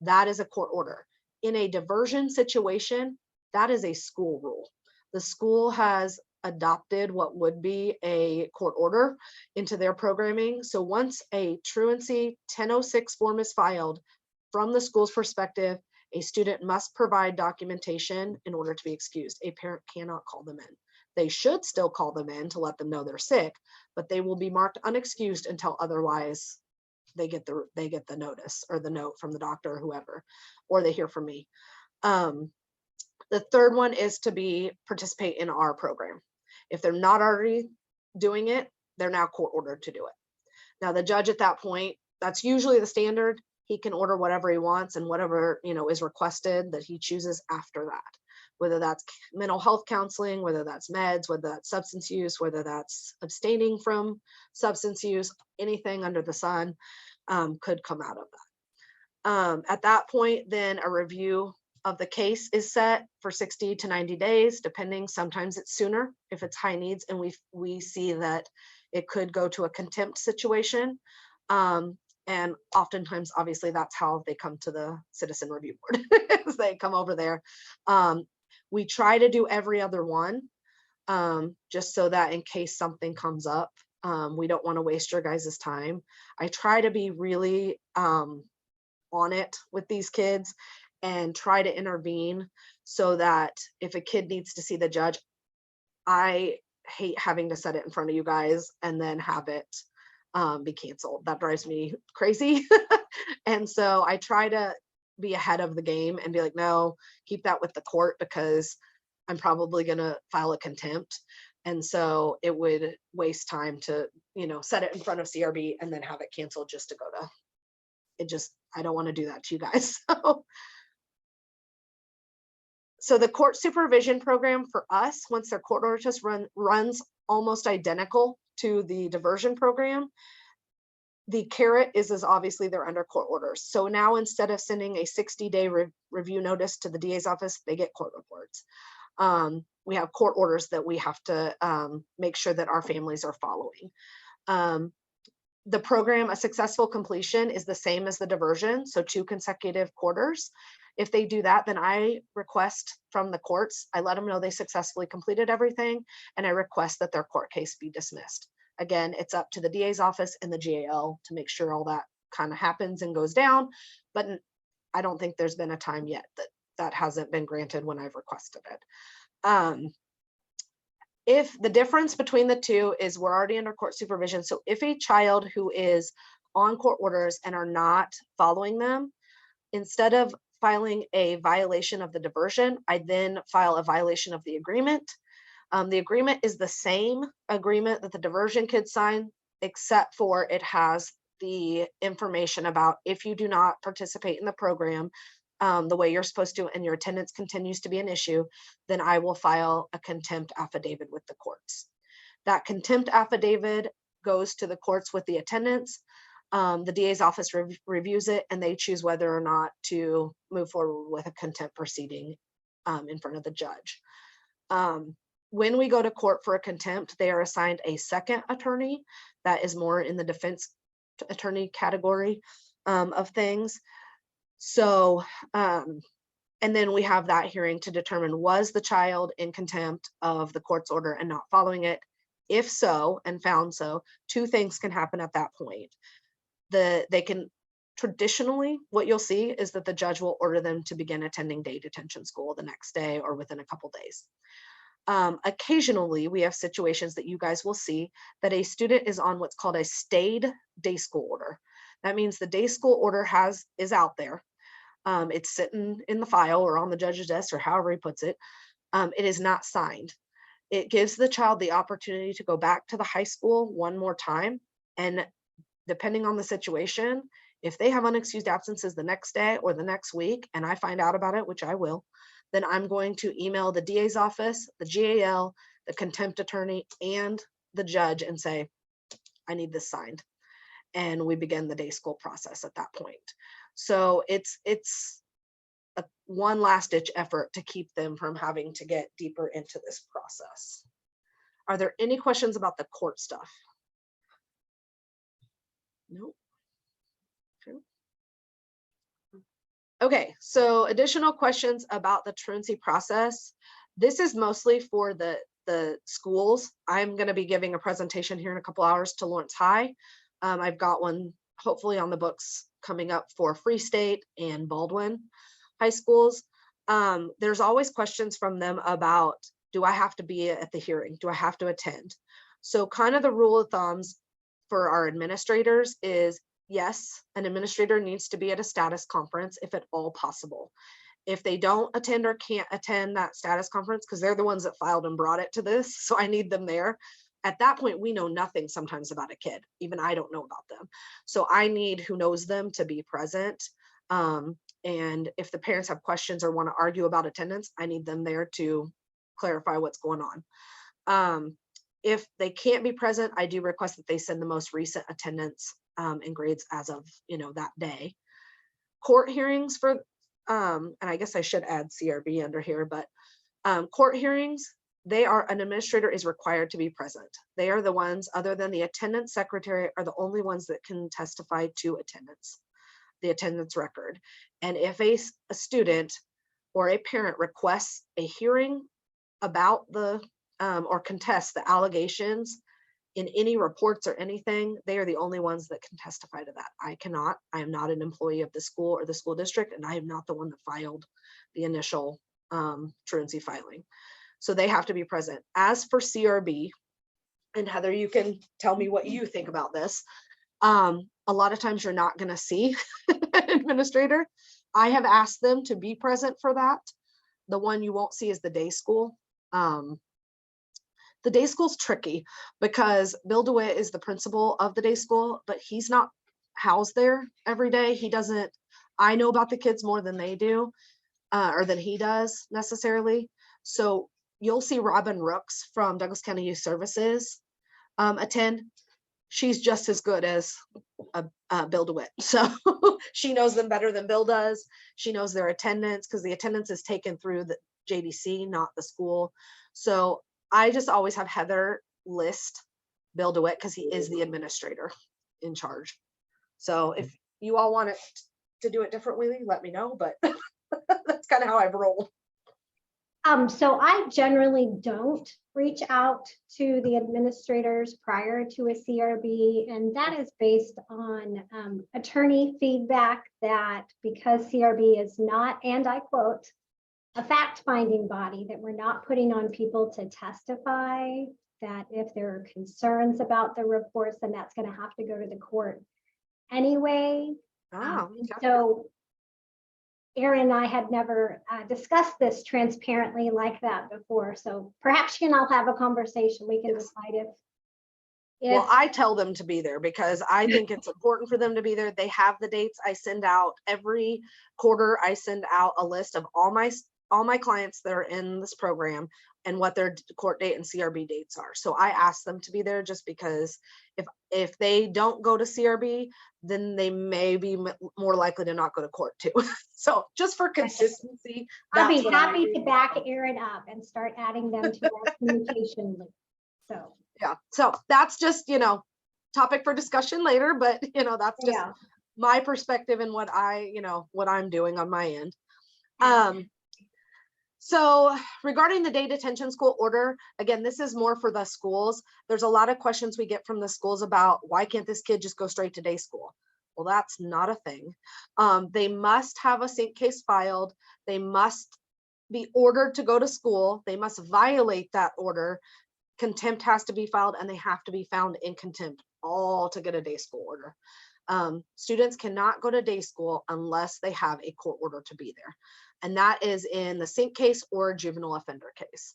That is a court order. In a diversion situation, that is a school rule. The school has adopted what would be a court order into their programming. So once a truancy 1006 form is filed, from the school's perspective, a student must provide documentation in order to be excused. A parent cannot call them in. They should still call them in to let them know they're sick, but they will be marked unexcused until otherwise they get the notice or the note from the doctor or whoever, or they hear from me. The third one is to participate in our program. If they're not already doing it, they're now court ordered to do it. Now the judge at that point, that's usually the standard. He can order whatever he wants and whatever, is requested that he chooses after that. Whether that's mental health counseling, whether that's meds, whether that's substance use, whether that's abstaining from substance use, anything under the sun could come out of that. At that point, then a review of the case is set for 60 to 90 days, depending. Sometimes it's sooner if it's high needs and we see that it could go to a contempt situation. And oftentimes, obviously, that's how they come to the citizen review board. They come over there. We try to do every other one, just so that in case something comes up, we don't want to waste your guys' time. I try to be really on it with these kids and try to intervene so that if a kid needs to see the judge, I hate having to set it in front of you guys and then have it be canceled. That drives me crazy. And so I try to be ahead of the game and be like, no, keep that with the court, because I'm probably going to file a contempt. And so it would waste time to, set it in front of CRB and then have it canceled just to go to it. I don't want to do that to you guys. So the court supervision program for us, once their court order just runs almost identical to the diversion program. The carrot is obviously they're under court orders. So now instead of sending a 60-day review notice to the DA's office, they get court reports. We have court orders that we have to make sure that our families are following. The program, a successful completion, is the same as the diversion, so 2 consecutive quarters. If they do that, then I request from the courts, I let them know they successfully completed everything, and I request that their court case be dismissed. Again, it's up to the DA's office and the GAL to make sure all that kind of happens and goes down, but I don't think there's been a time yet that hasn't been granted when I've requested it. If the difference between the two is we're already under court supervision, so if a child who is on court orders and are not following them, instead of filing a violation of the diversion, I then file a violation of the agreement. The agreement is the same agreement that the diversion kids sign, except for it has the information about if you do not participate in the program the way you're supposed to and your attendance continues to be an issue, then I will file a contempt affidavit with the courts. That contempt affidavit goes to the courts with the attendance. The DA's office reviews it and they choose whether or not to move forward with a contempt proceeding in front of the judge. When we go to court for a contempt, they are assigned a second attorney that is more in the defense attorney category of things. So, and then we have that hearing to determine, was the child in contempt of the court's order and not following it? If so, and found so, two things can happen at that point. They can traditionally, what you'll see is that the judge will order them to begin attending day detention school the next day or within a couple days. Occasionally, we have situations that you guys will see that a student is on what's called a stayed day school order. That means the day school order is out there. It's sitting in the file or on the judge's desk or however he puts it. It is not signed. It gives the child the opportunity to go back to the high school one more time. And depending on the situation, if they have unexcused absences the next day or the next week, and I find out about it, which I will, then I'm going to email the DA's office, the GAL, the contempt attorney, and the judge and say, I need this signed. And we begin the day school process at that point. So it's a one last ditch effort to keep them from having to get deeper into this process. Are there any questions about the court stuff? Nope. Okay, so additional questions about the truancy process. This is mostly for the schools. I'm going to be giving a presentation here in a couple hours to Lawrence High. I've got one hopefully on the books coming up for Free State and Baldwin high schools. There's always questions from them about, do I have to be at the hearing? Do I have to attend? So kind of the rule of thumbs for our administrators is, yes, an administrator needs to be at a status conference if at all possible. If they don't attend or can't attend that status conference, because they're the ones that filed and brought it to this, so I need them there. At that point, we know nothing sometimes about a kid. Even I don't know about them. So I need who knows them to be present. And if the parents have questions or want to argue about attendance, I need them there to clarify what's going on. If they can't be present, I do request that they send the most recent attendance and grades as of that day. Court hearings for, and I guess I should add CRB under here, but court hearings, an administrator is required to be present. They are the ones, other than the attendance secretary, are the only ones that can testify to attendance, the attendance record. And if a student or a parent requests a hearing about the or contests the allegations in any reports or anything, they are the only ones that can testify to that. I cannot. I am not an employee of the school or the school district, and I am not the one that filed the initial truancy filing. So they have to be present. As for CRB, and Heather, you can tell me what you think about this. A lot of times you're not going to see an administrator. I have asked them to be present for that. The one you won't see is the day school. The day school's tricky because Bill DeWitt is the principal of the day school, but he's not housed there every day. He doesn't, I know about the kids more than they do, or than he does necessarily. So you'll see Robin Rooks from Douglas County Youth Services attend. She's just as good as Bill DeWitt. So she knows them better than Bill does. She knows their attendance because the attendance is taken through the JDC, not the school. So I just always have Heather list Bill DeWitt because he is the administrator in charge. So if you all want it to do it differently, let me know, but that's kind of how I've rolled. So I generally don't reach out to the administrators prior to a CRB, and that is based on attorney feedback that because CRB is not, and I quote, a fact-finding body, that we're not putting on people to testify, that if there are concerns about the reports, then that's going to have to go to the court anyway. So Erin and I had never discussed this transparently like that before. So perhaps you and I'll have a conversation. We can decide if well, I tell them to be there because I think it's important for them to be there. They have the dates. I send out every quarter. I send out a list of all my clients that are in this program and what their court date and CRB dates are. So I ask them to be there just because if they don't go to CRB, then they may be more likely to not go to court too. So just for consistency, I'll be happy to back Erin up and start adding them to our communication loop. So yeah, so that's just, topic for discussion later, but that's just my perspective and what I'm doing on my end. So regarding the day detention school order, again, this is more for the schools. There's a lot of questions we get from the schools about why can't this kid just go straight to day school? Well, that's not a thing. They must have a sync case filed. They must be ordered to go to school. They must violate that order. Contempt has to be filed, and they have to be found in contempt, all to get a day school order. Students cannot go to day school unless they have a court order to be there. And that is in the sync case or juvenile offender case.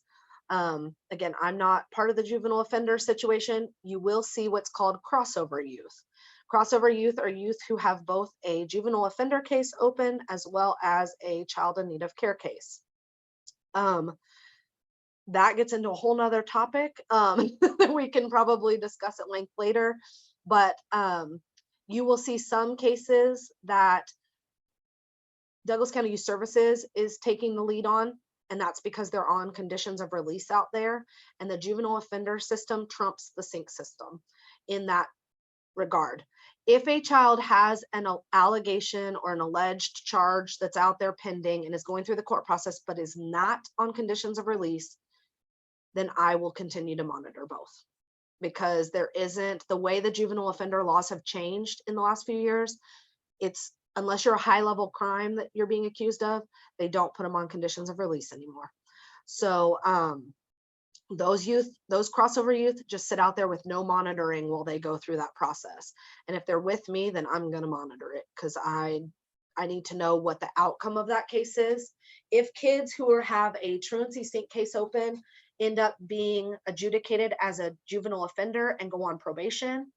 Again, I'm not part of the juvenile offender situation. You will see what's called crossover youth. Crossover youth are youth who have both a juvenile offender case open as well as a child in need of care case. That gets into a whole nother topic that we can probably discuss at length later. But you will see some cases that Douglas County Youth Services is taking the lead on, and that's because they're on conditions of release out there, and the juvenile offender system trumps the sync system in that regard. If a child has an allegation or an alleged charge that's out there pending and is going through the court process but is not on conditions of release, then I will continue to monitor both, because there isn't, the way the juvenile offender laws have changed in the last few years, it's, unless you're a high level crime that you're being accused of, they don't put them on conditions of release anymore. So those crossover youth just sit out there with no monitoring while they go through that process. And if they're with me, then I'm going to monitor it, because I need to know what the outcome of that case is. If kids who have a truancy sync case open end up being adjudicated as a juvenile offender and go on probation,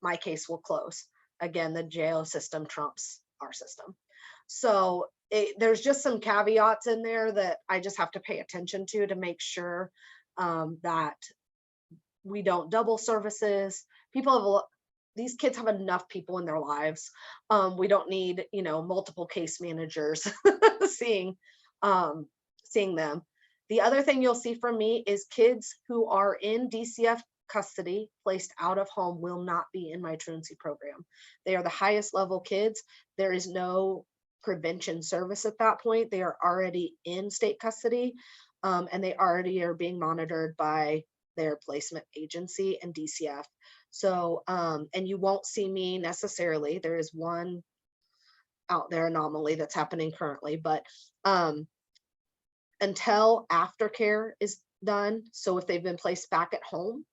my case will close. Again, the jail system trumps our system. So there's just some caveats in there that I just have to pay attention to make sure that we don't double services. These kids have enough people in their lives. We don't need, multiple case managers seeing them. The other thing you'll see from me is kids who are in DCF custody placed out of home will not be in my truancy program. They are the highest level kids. There is no prevention service at that point. They are already in state custody, and they already are being monitored by their placement agency and DCF. So, and you won't see me necessarily. There is one out there anomaly that's happening currently, but until aftercare is done, so if they've been placed back at home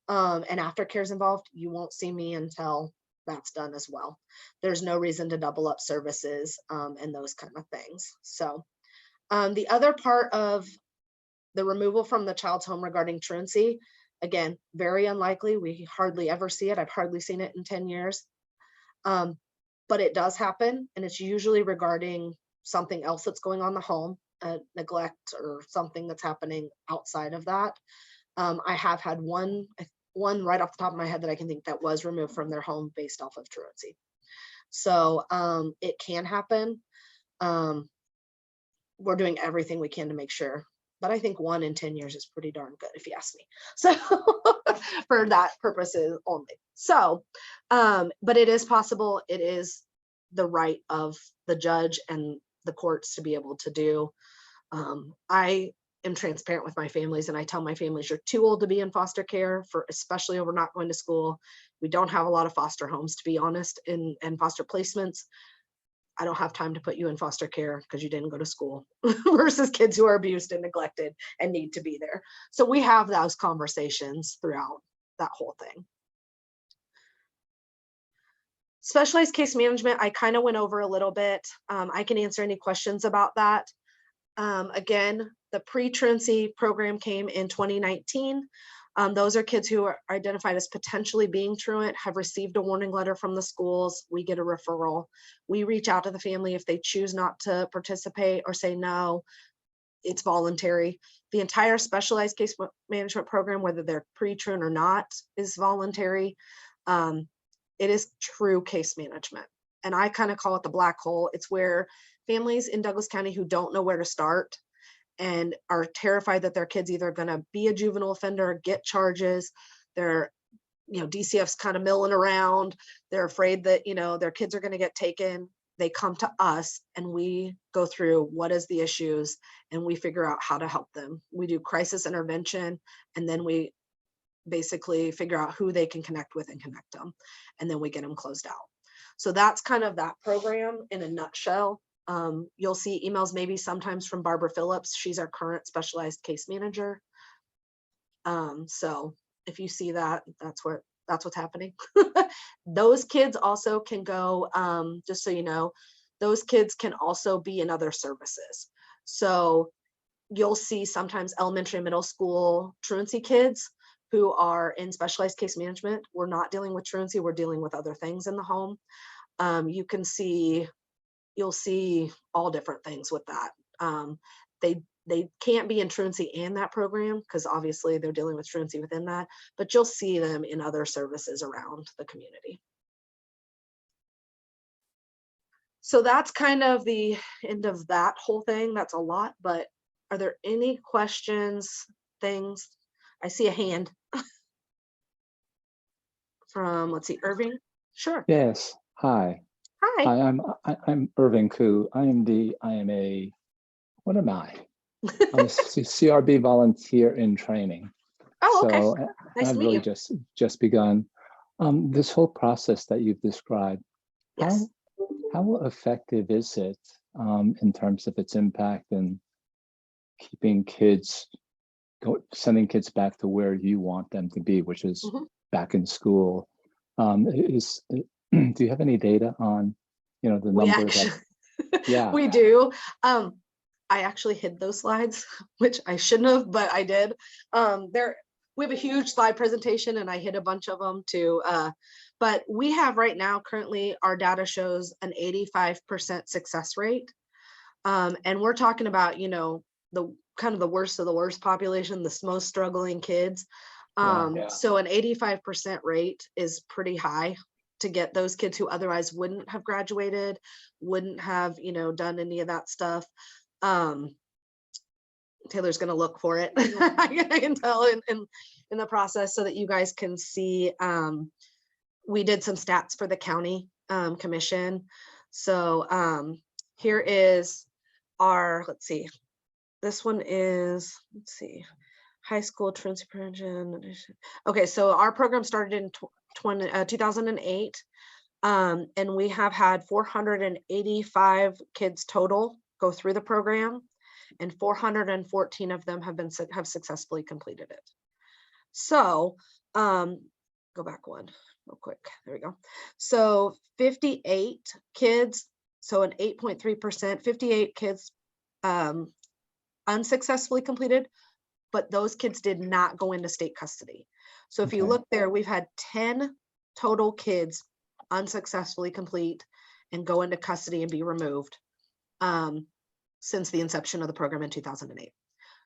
and aftercare is involved, you won't see me until that's done as well. There's no reason to double up services and those kind of things. So the other part of the removal from the child's home regarding truancy, again, very unlikely. We hardly ever see it. I've hardly seen it in 10 years. But it does happen, and it's usually regarding something else that's going on in the home, neglect or something that's happening outside of that. I have had one right off the top of my head that I can think that was removed from their home based off of truancy. So it can happen. We're doing everything we can to make sure, but I think 1 in 10 years is pretty darn good if you ask me. So for that purposes only. So, but it is possible. It is the right of the judge and the courts to be able to do. I am transparent with my families, and I tell my families, you're too old to be in foster care, for especially over not going to school. We don't have a lot of foster homes, to be honest, and foster placements. I don't have time to put you in foster care because you didn't go to school versus kids who are abused and neglected and need to be there. So we have those conversations throughout that whole thing. Specialized case management, I kind of went over a little bit. I can answer any questions about that. Again, the pre-truancy program came in 2019. Those are kids who are identified as potentially being truant, have received a warning letter from the schools. We get a referral. We reach out to the family if they choose not to participate or say no, it's voluntary. The entire specialized case management program, whether they're pre-truant or not, is voluntary. It is true case management. And I kind of call it the black hole. It's where families in Douglas County who don't know where to start and are terrified that their kid's either going to be a juvenile offender, get charges. They're, DCF's kind of milling around. They're afraid that, their kids are going to get taken. they come to us and we go through what is the issues and we figure out how to help them. We do crisis intervention, and then we basically figure out who they can connect with and connect them. And then we get them closed out. So that's kind of that program in a nutshell. You'll see emails maybe sometimes from Barbara Phillips. She's our current specialized case manager. So if you see that, that's what's happening. Those kids also can go, just so you know, those kids can also be in other services. So you'll see sometimes elementary and middle school truancy kids who are in specialized case management. We're not dealing with truancy, we're dealing with other things in the home. You'll see all different things with that. They can't be in truancy and that program because obviously they're dealing with truancy within that, but you'll see them in other services around the community. So that's kind of the end of that whole thing. That's a lot, but are there any questions, things? I see a hand from, let's see, Irving. Sure. Yes. Hi. Hi. Hi, I'm Irving Koo. What am I? I'm a CRB volunteer in training. Oh, okay. So Nice I've to meet really you. just begun. This whole process that you've described, Yes. how effective is it in terms of its impact in keeping kids, sending kids back to where you want them to be, which is back in school? Do you have any data on, the numbers? Yeah. We do. I actually hid those slides, which I shouldn't have, but I did. We have a huge slide presentation and I hid a bunch of them too. But we have right now, currently our data shows an 85% success rate. And we're talking about, the kind of the worst of the worst population, the most struggling kids. So an 85% rate is pretty high to get those kids who otherwise wouldn't have graduated, wouldn't have, done any of that stuff. Taylor's going to look for it. I can tell in the process so that you guys can see. We did some stats for the county commission. So here is our, let's see, this one is, let's see, high school truancy prevention. Okay, so our program started in 2008. And we have had 485 kids total go through the program, and 414 of them have successfully completed it. So go back one real quick. There we go. So 58 kids, so an 8.3%, 58 kids unsuccessfully completed, but those kids did not go into state custody. So if you look there, we've had 10 total kids unsuccessfully complete and go into custody and be removed since the inception of the program in 2008.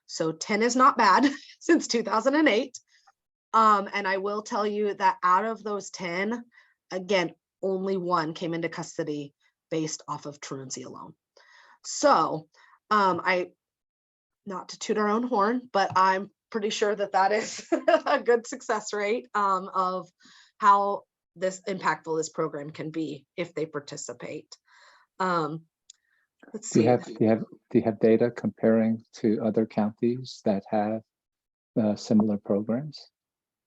So 10 is not bad since 2008. And I will tell you that out of those 10, again, only one came into custody based off of truancy alone. So not to toot our own horn, but I'm pretty sure that is a good success rate of how impactful this program can be if they participate. Let's see. Do you have data comparing to other counties that have similar programs?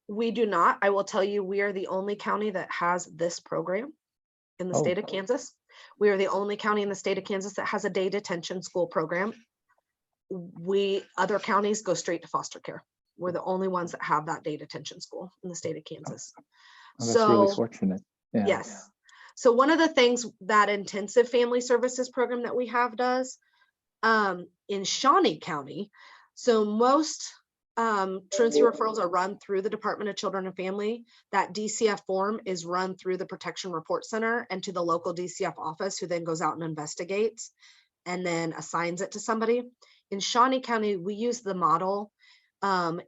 We do not. I will tell you, we are the only county that has this program in the state of Kansas. We are the only county in the state of Kansas that has a day detention school program. Other counties go straight to foster care. We're the only ones that have that day detention school in the state of Kansas. Oh, that's really fortunate. Yeah. Yes. So one of the things that intensive family services program that we have does in Shawnee County, so most truancy referrals are run through the Department of Children and Family. That DCF form is run through the Protection Report Center and to the local DCF office, who then goes out and investigates and then assigns it to somebody. In Shawnee County, we use the model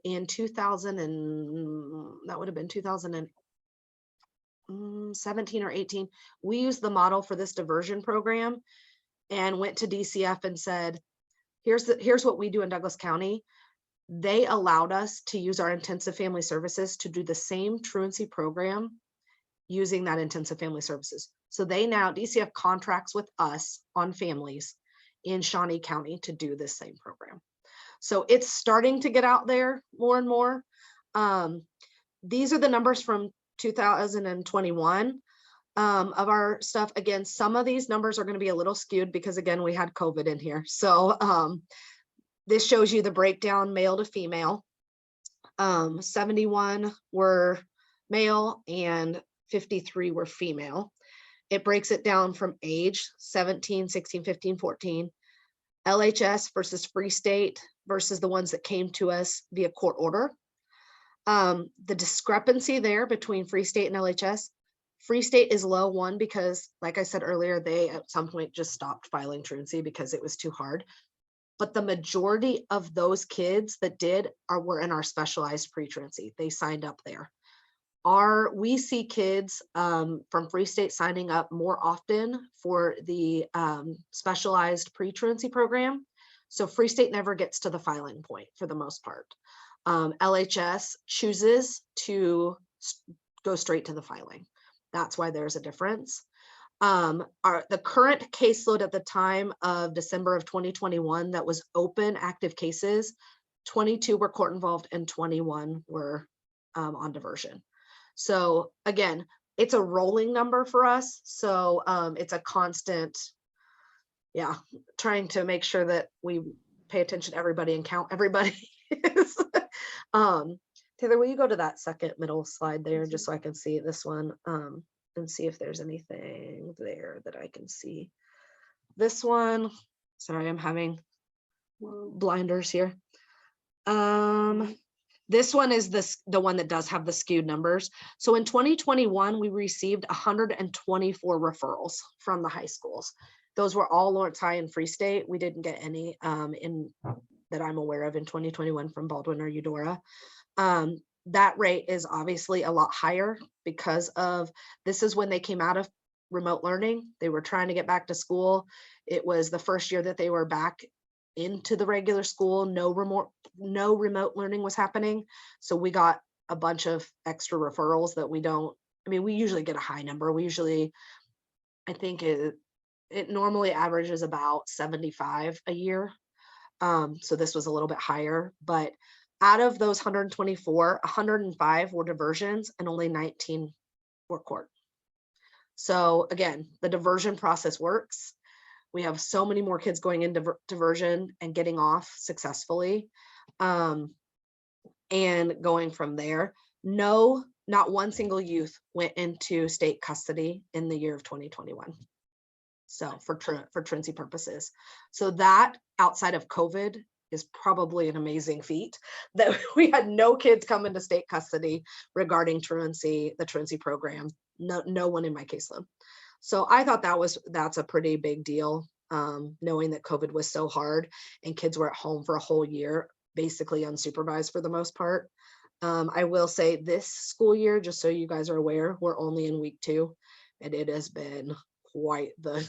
in 2000 and that would have been 2017 or 18. We used the model for this diversion program and went to DCF and said, here's what we do in Douglas County. They allowed us to use our intensive family services to do the same truancy program using that intensive family services. So they now, DCF contracts with us on families in Shawnee County to do this same program. So it's starting to get out there more and more. These are the numbers from 2021 of our stuff. Again, some of these numbers are going to be a little skewed because again, we had COVID in here. So this shows you the breakdown male to female. 71 were male and 53 were female. It breaks it down from age 17, 16, 15, 14, LHS versus Free State versus the ones that came to us via court order. The discrepancy there between Free State and LHS, Free State is low, one, because like I said earlier, they at some point just stopped filing truancy because it was too hard. But the majority of those kids that did were in our specialized pre-truancy. They signed up there. We see kids from Free State signing up more often for the specialized pre-truancy program. So Free State never gets to the filing point for the most part. LHS chooses to go straight to the filing. That's why there's a difference. The current caseload at the time of December of 2021 that was open active cases, 22 were court involved and 21 were on diversion. So again, it's a rolling number for us. So it's a constant, trying to make sure that we pay attention to everybody and count everybody. Taylor, will you go to that second middle slide there just so I can see this one and see if there's anything there that I can see. This one, sorry, I'm having blinders here. This one is the one that does have the skewed numbers. So in 2021, we received 124 referrals from the high schools. Those were all Lawrence High and Free State. We didn't get any that I'm aware of in 2021 from Baldwin or Eudora. That rate is obviously a lot higher because of this is when they came out of remote learning. They were trying to get back to school. It was the first year that they were back into the regular school. No remote learning was happening. So we got a bunch of extra referrals that we usually get a high number. We usually, I think it normally averages about 75 a year. So this was a little bit higher, but out of those 124, 105 were diversions and only 19 were court. So again, the diversion process works. We have so many more kids going into diversion and getting off successfully and going from there. No, not one single youth went into state custody in the year of 2021. So for truancy purposes. So that outside of COVID is probably an amazing feat that we had no kids come into state custody regarding truancy, the truancy program, no one in my caseload. So I thought that's a pretty big deal, knowing that COVID was so hard and kids were at home for a whole year, basically unsupervised for the most part. I will say this school year, just so you guys are aware, we're only in week 2 and it has been quite the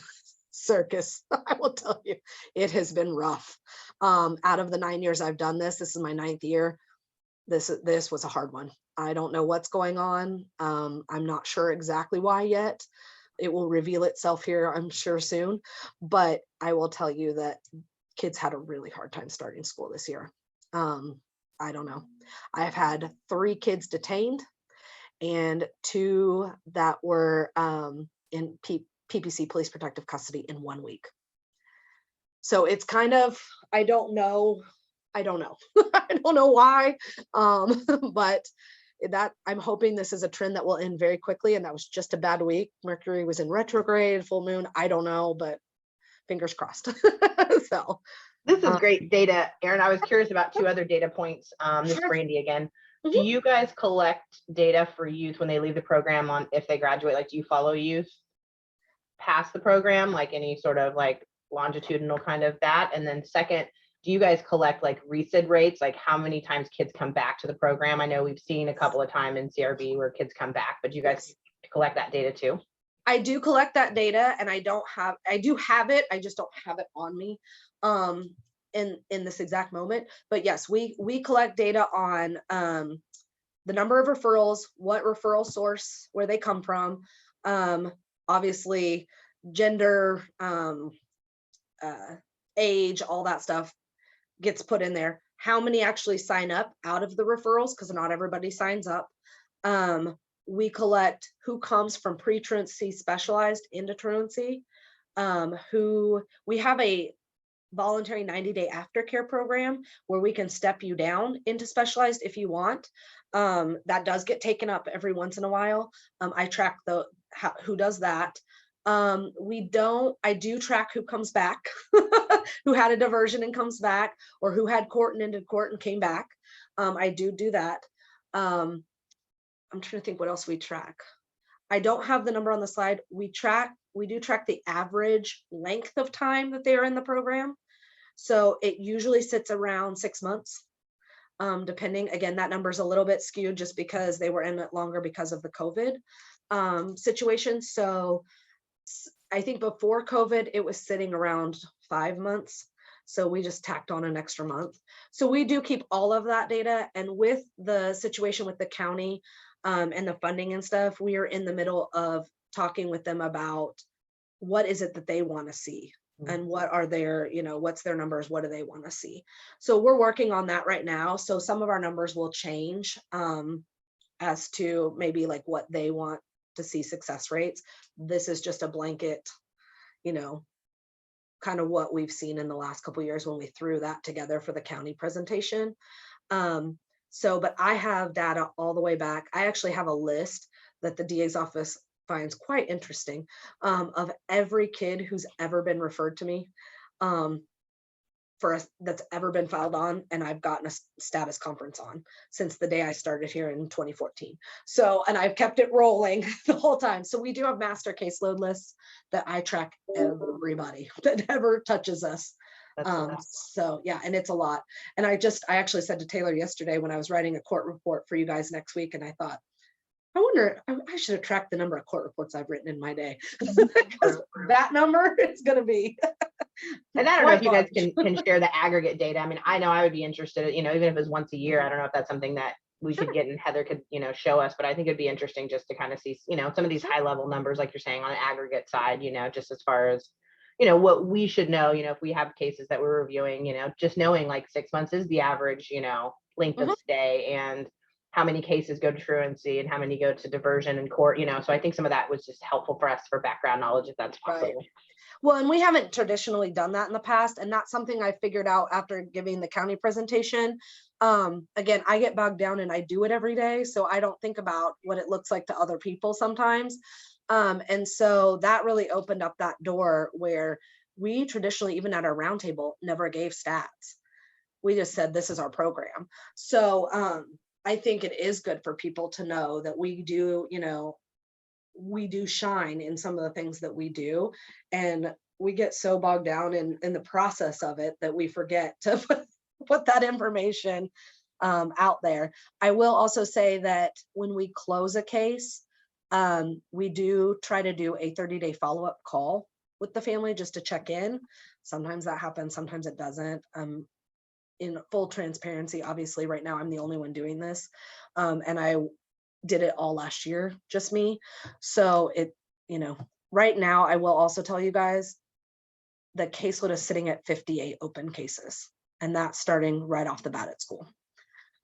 circus. I will tell you, it has been rough. Out of the 9 years I've done this is my 9th year. This was a hard one. I don't know what's going on. I'm not sure exactly why yet. It will reveal itself here, I'm sure, soon. But I will tell you that kids had a really hard time starting school this year. I don't know. I've had 3 kids detained and 2 that were in PPC, police protective custody, in 1 week. So it's kind of, I don't know. I don't know why, but that I'm hoping this is a trend that will end very quickly. And that was just a bad week. Mercury was in retrograde, full moon. I don't know, but fingers crossed. So this is great data, Erin. I was curious about 2 other data points. This is Brandy again. Do you guys collect data for youth when they leave the program on if they graduate? Like, do you follow youth past the program, like any sort of like longitudinal kind of that? And then second, do you guys collect like recid rates, like how many times kids come back to the program? I know we've seen a couple of times in CRB where kids come back, but do you guys collect that data too? I do collect that data, and I do have it. I just don't have it on me in this exact moment. But yes, we collect data on the number of referrals, what referral source, where they come from, obviously gender, age, all that stuff gets put in there. How many actually sign up out of the referrals? Because not everybody signs up. We collect who comes from pre-truancy specialized into truancy. Who we have a voluntary 90-day aftercare program where we can step you down into specialized if you want. That does get taken up every once in a while. I track who does that. I do track who comes back, who had a diversion and comes back, or who had court and ended court and came back. I do that. I'm trying to think what else we track. I don't have the number on the slide. We do track the average length of time that they are in the program. So it usually sits around 6 months, depending. Again, that number is a little bit skewed just because they were in it longer because of the COVID situation. So I think before COVID, it was sitting around 5 months. So we just tacked on an extra month. So we do keep all of that data. And with the situation with the county and the funding and stuff, we are in the middle of talking with them about what is it that they want to see and what are their, what's their numbers, what do they want to see. So we're working on that right now. So some of our numbers will change as to maybe like what they want to see success rates. This is just a blanket, kind of what we've seen in the last couple of years when we threw that together for the county presentation. But I have data all the way back. I actually have a list that the DA's office finds quite interesting of every kid who's ever been referred to me that's ever been filed on, and I've gotten a status conference on since the day I started here in 2014. So, and I've kept it rolling the whole time. So we do have master caseload lists that I track everybody that ever touches us. So yeah, and it's a lot. And I actually said to Taylor yesterday when I was writing a court report for you guys next week, and I thought, I wonder, I should have tracked the number of court reports I've written in my day, because that number is going to be. And I don't know if you guys can share the aggregate data. I mean, I know I would be interested, even if it was once a year. I don't know if that's something that we could get and Heather could, show us, but I think it'd be interesting just to kind of see, some of these high level numbers, like you're saying, on an aggregate side, just as far as, what we should know, if we have cases that we're reviewing, just knowing like 6 months is the average, length of stay, and how many cases go to truancy and how many go to diversion in court, so I think some of that was just helpful for us for background knowledge, if that's possible. Right. Well, and we haven't traditionally done that in the past, and that's something I figured out after giving the county presentation. Again, I get bogged down and I do it every day, so I don't think about what it looks like to other people sometimes. And so that really opened up that door where we traditionally, even at our roundtable, never gave stats. We just said, this is our program. So I think it is good for people to know that we do, we do shine in some of the things that we do, and we get so bogged down in the process of it that we forget to put that information out there. I will also say that when we close a case, we do try to do a 30-day follow-up call with the family just to check in. Sometimes that happens, sometimes it doesn't. In full transparency, obviously right now I'm the only one doing this, and I did it all last year, just me. So it, right now I will also tell you guys, the caseload is sitting at 58 open cases, and that's starting right off the bat at school.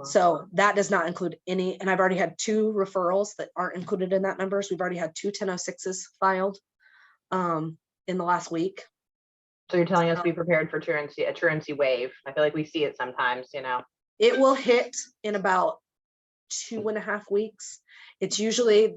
So that does not include any, and I've already had 2 referrals that aren't included in that number. So we've already had 2 1006s filed in the last week. So you're telling us to be prepared for a truancy wave. I feel like we see it sometimes, It will hit in about 2.5 weeks. It's usually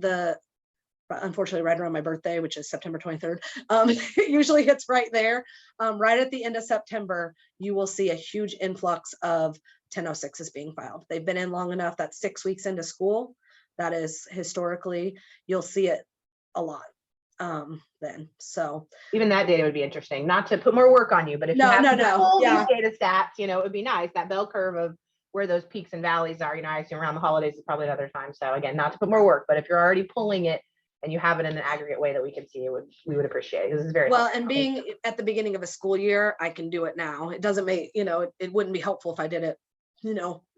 unfortunately right around my birthday, which is September 23rd. It usually hits right there. Right at the end of September, you will see a huge influx of 1006s being filed. They've been in long enough. That's 6 weeks into school. That is historically, you'll see it a lot then. So even that data would be interesting, not to put more work on you, but if you have all these data stats, it would be nice, that bell curve of where those peaks and valleys are. I assume around the holidays is probably another time. So again, not to put more work, but if you're already pulling it and you have it in an aggregate way that we can see, we would appreciate it. This is very well, helpful. And being at the beginning of a school year, I can do it now. It doesn't make, it wouldn't be helpful if I did it,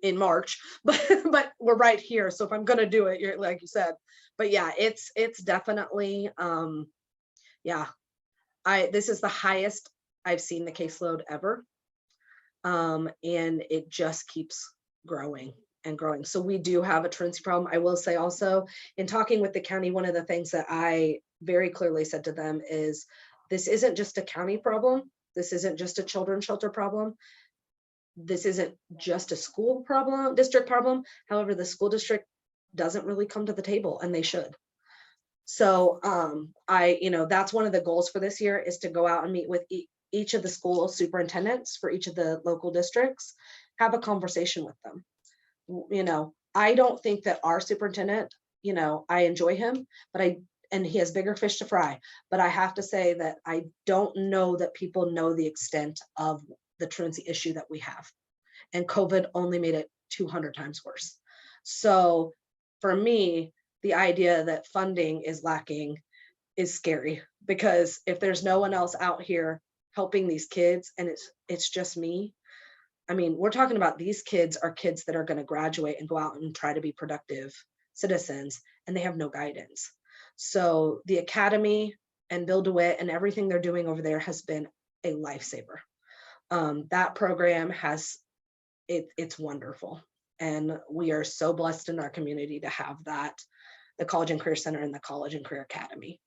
in March, but we're right here. So if I'm going to do it, you're like you said, but yeah, it's definitely, Yeah, this is the highest I've seen the caseload ever. And it just keeps growing and growing. So we do have a truancy problem. I will say also, in talking with the county, one of the things that I very clearly said to them is, this isn't just a county problem. This isn't just a children's shelter problem. This isn't just a school problem, district problem. However, the school district doesn't really come to the table, and they should. So that's one of the goals for this year, is to go out and meet with each of the school superintendents for each of the local districts, have a conversation with them. I don't think that our superintendent, I enjoy him, and he has bigger fish to fry, but I have to say that I don't know that people know the extent of the truancy issue that we have. And COVID only made it 200 times worse. So for me, the idea that funding is lacking is scary, because if there's no one else out here helping these kids, and it's just me, I mean, we're talking about, these kids are kids that are going to graduate and go out and try to be productive citizens, and they have no guidance. So the academy and Build a Wit and everything they're doing over there has been a lifesaver. That program it's wonderful. And we are so blessed in our community to have that, the College and Career Center and the College and Career Academy.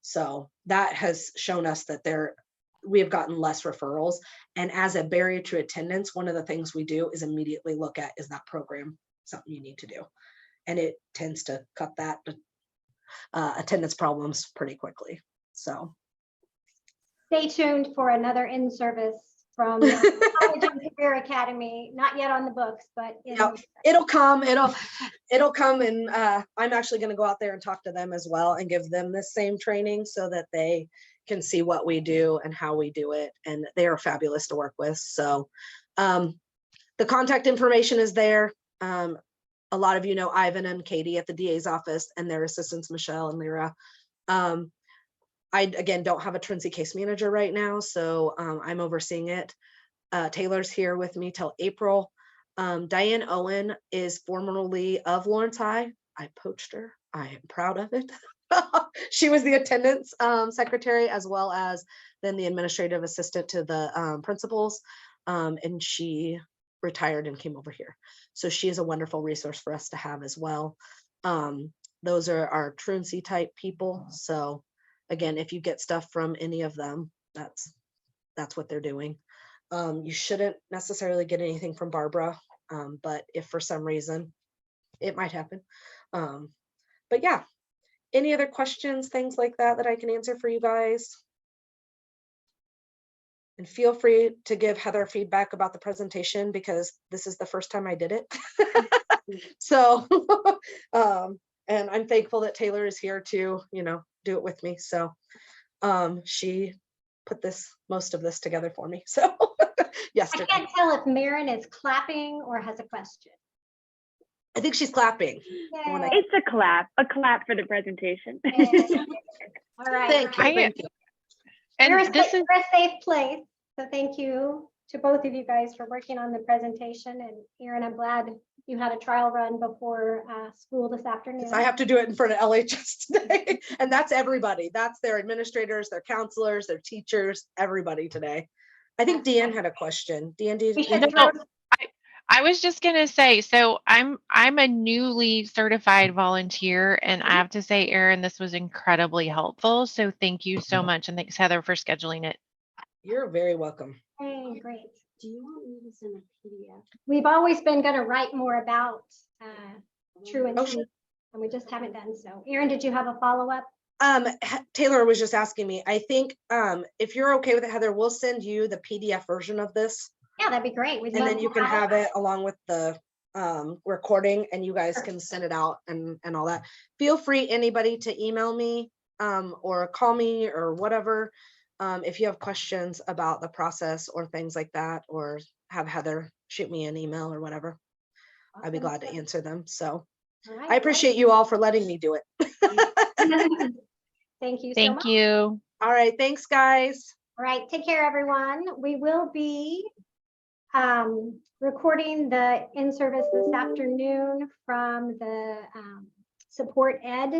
So that has shown us that we have gotten less referrals. And as a barrier to attendance, one of the things we do is immediately look at, is that program something you need to do? And it tends to cut that attendance problems pretty quickly. So Stay tuned for another in-service from the College and Career Academy. Not yet on the books, but it'll come. It'll come, and I'm actually going to go out there and talk to them as well and give them the same training, so that they can see what we do and how we do it. And they are fabulous to work with. So the contact information is there. A lot of you know Ivan and Katie at the DA's office, and their assistants, Michelle and Lyra. I, again, don't have a truancy case manager right now, so I'm overseeing it. Taylor's here with me till April. Diane Owen is formerly of Lawrence High. I poached her. I am proud of it. She was the attendance secretary, as well as then the administrative assistant to the principals. And she retired and came over here. So she is a wonderful resource for us to have as well. Those are our truancy type people. So again, if you get stuff from any of them, that's what they're doing. You shouldn't necessarily get anything from Barbara, but if for some reason, it might happen. But yeah, any other questions, things like that I can answer for you guys? And feel free to give Heather feedback about the presentation, because this is the first time I did it. So, and I'm thankful that Taylor is here to, do it with me. So she put most of this together for me. So yesterday. I can't tell if Maren is clapping or has a question. I think she's clapping. It's a clap for the presentation. All right. Thank you. And You're this is a safe place. So thank you to both of you guys for working on the presentation. And Erin, I'm glad you had a trial run before school this afternoon. I have to do it in front of LHS today. And that's everybody. That's their administrators, their counselors, their teachers, everybody today. I think Deanne had a question. Deanne, I was just gonna say, so I'm a newly certified volunteer, and I have to say, Erin, this was incredibly helpful. So thank you so much, and thanks, Heather, for scheduling it. You're very welcome. Hey, great. Do you want me to send a PDF? We've always been going to write more about truancy, sure. and we just haven't done so. Erin, did you have a follow-up? Taylor was just asking me. I think if you're okay with it, Heather, we'll send you the PDF version of this. Yeah, that'd be great. And then you can have it along with the recording, and you guys can send it out and all that. Feel free, anybody, to email me or call me or whatever. If you have questions about the process or things like that, or have Heather shoot me an email or whatever. Awesome. I'd be glad to answer them. So right, I appreciate you all for letting me do it. Thank you. Thank you. All right. Thanks, guys. All right. Take care, everyone. We will be recording the in-service this afternoon from the support ed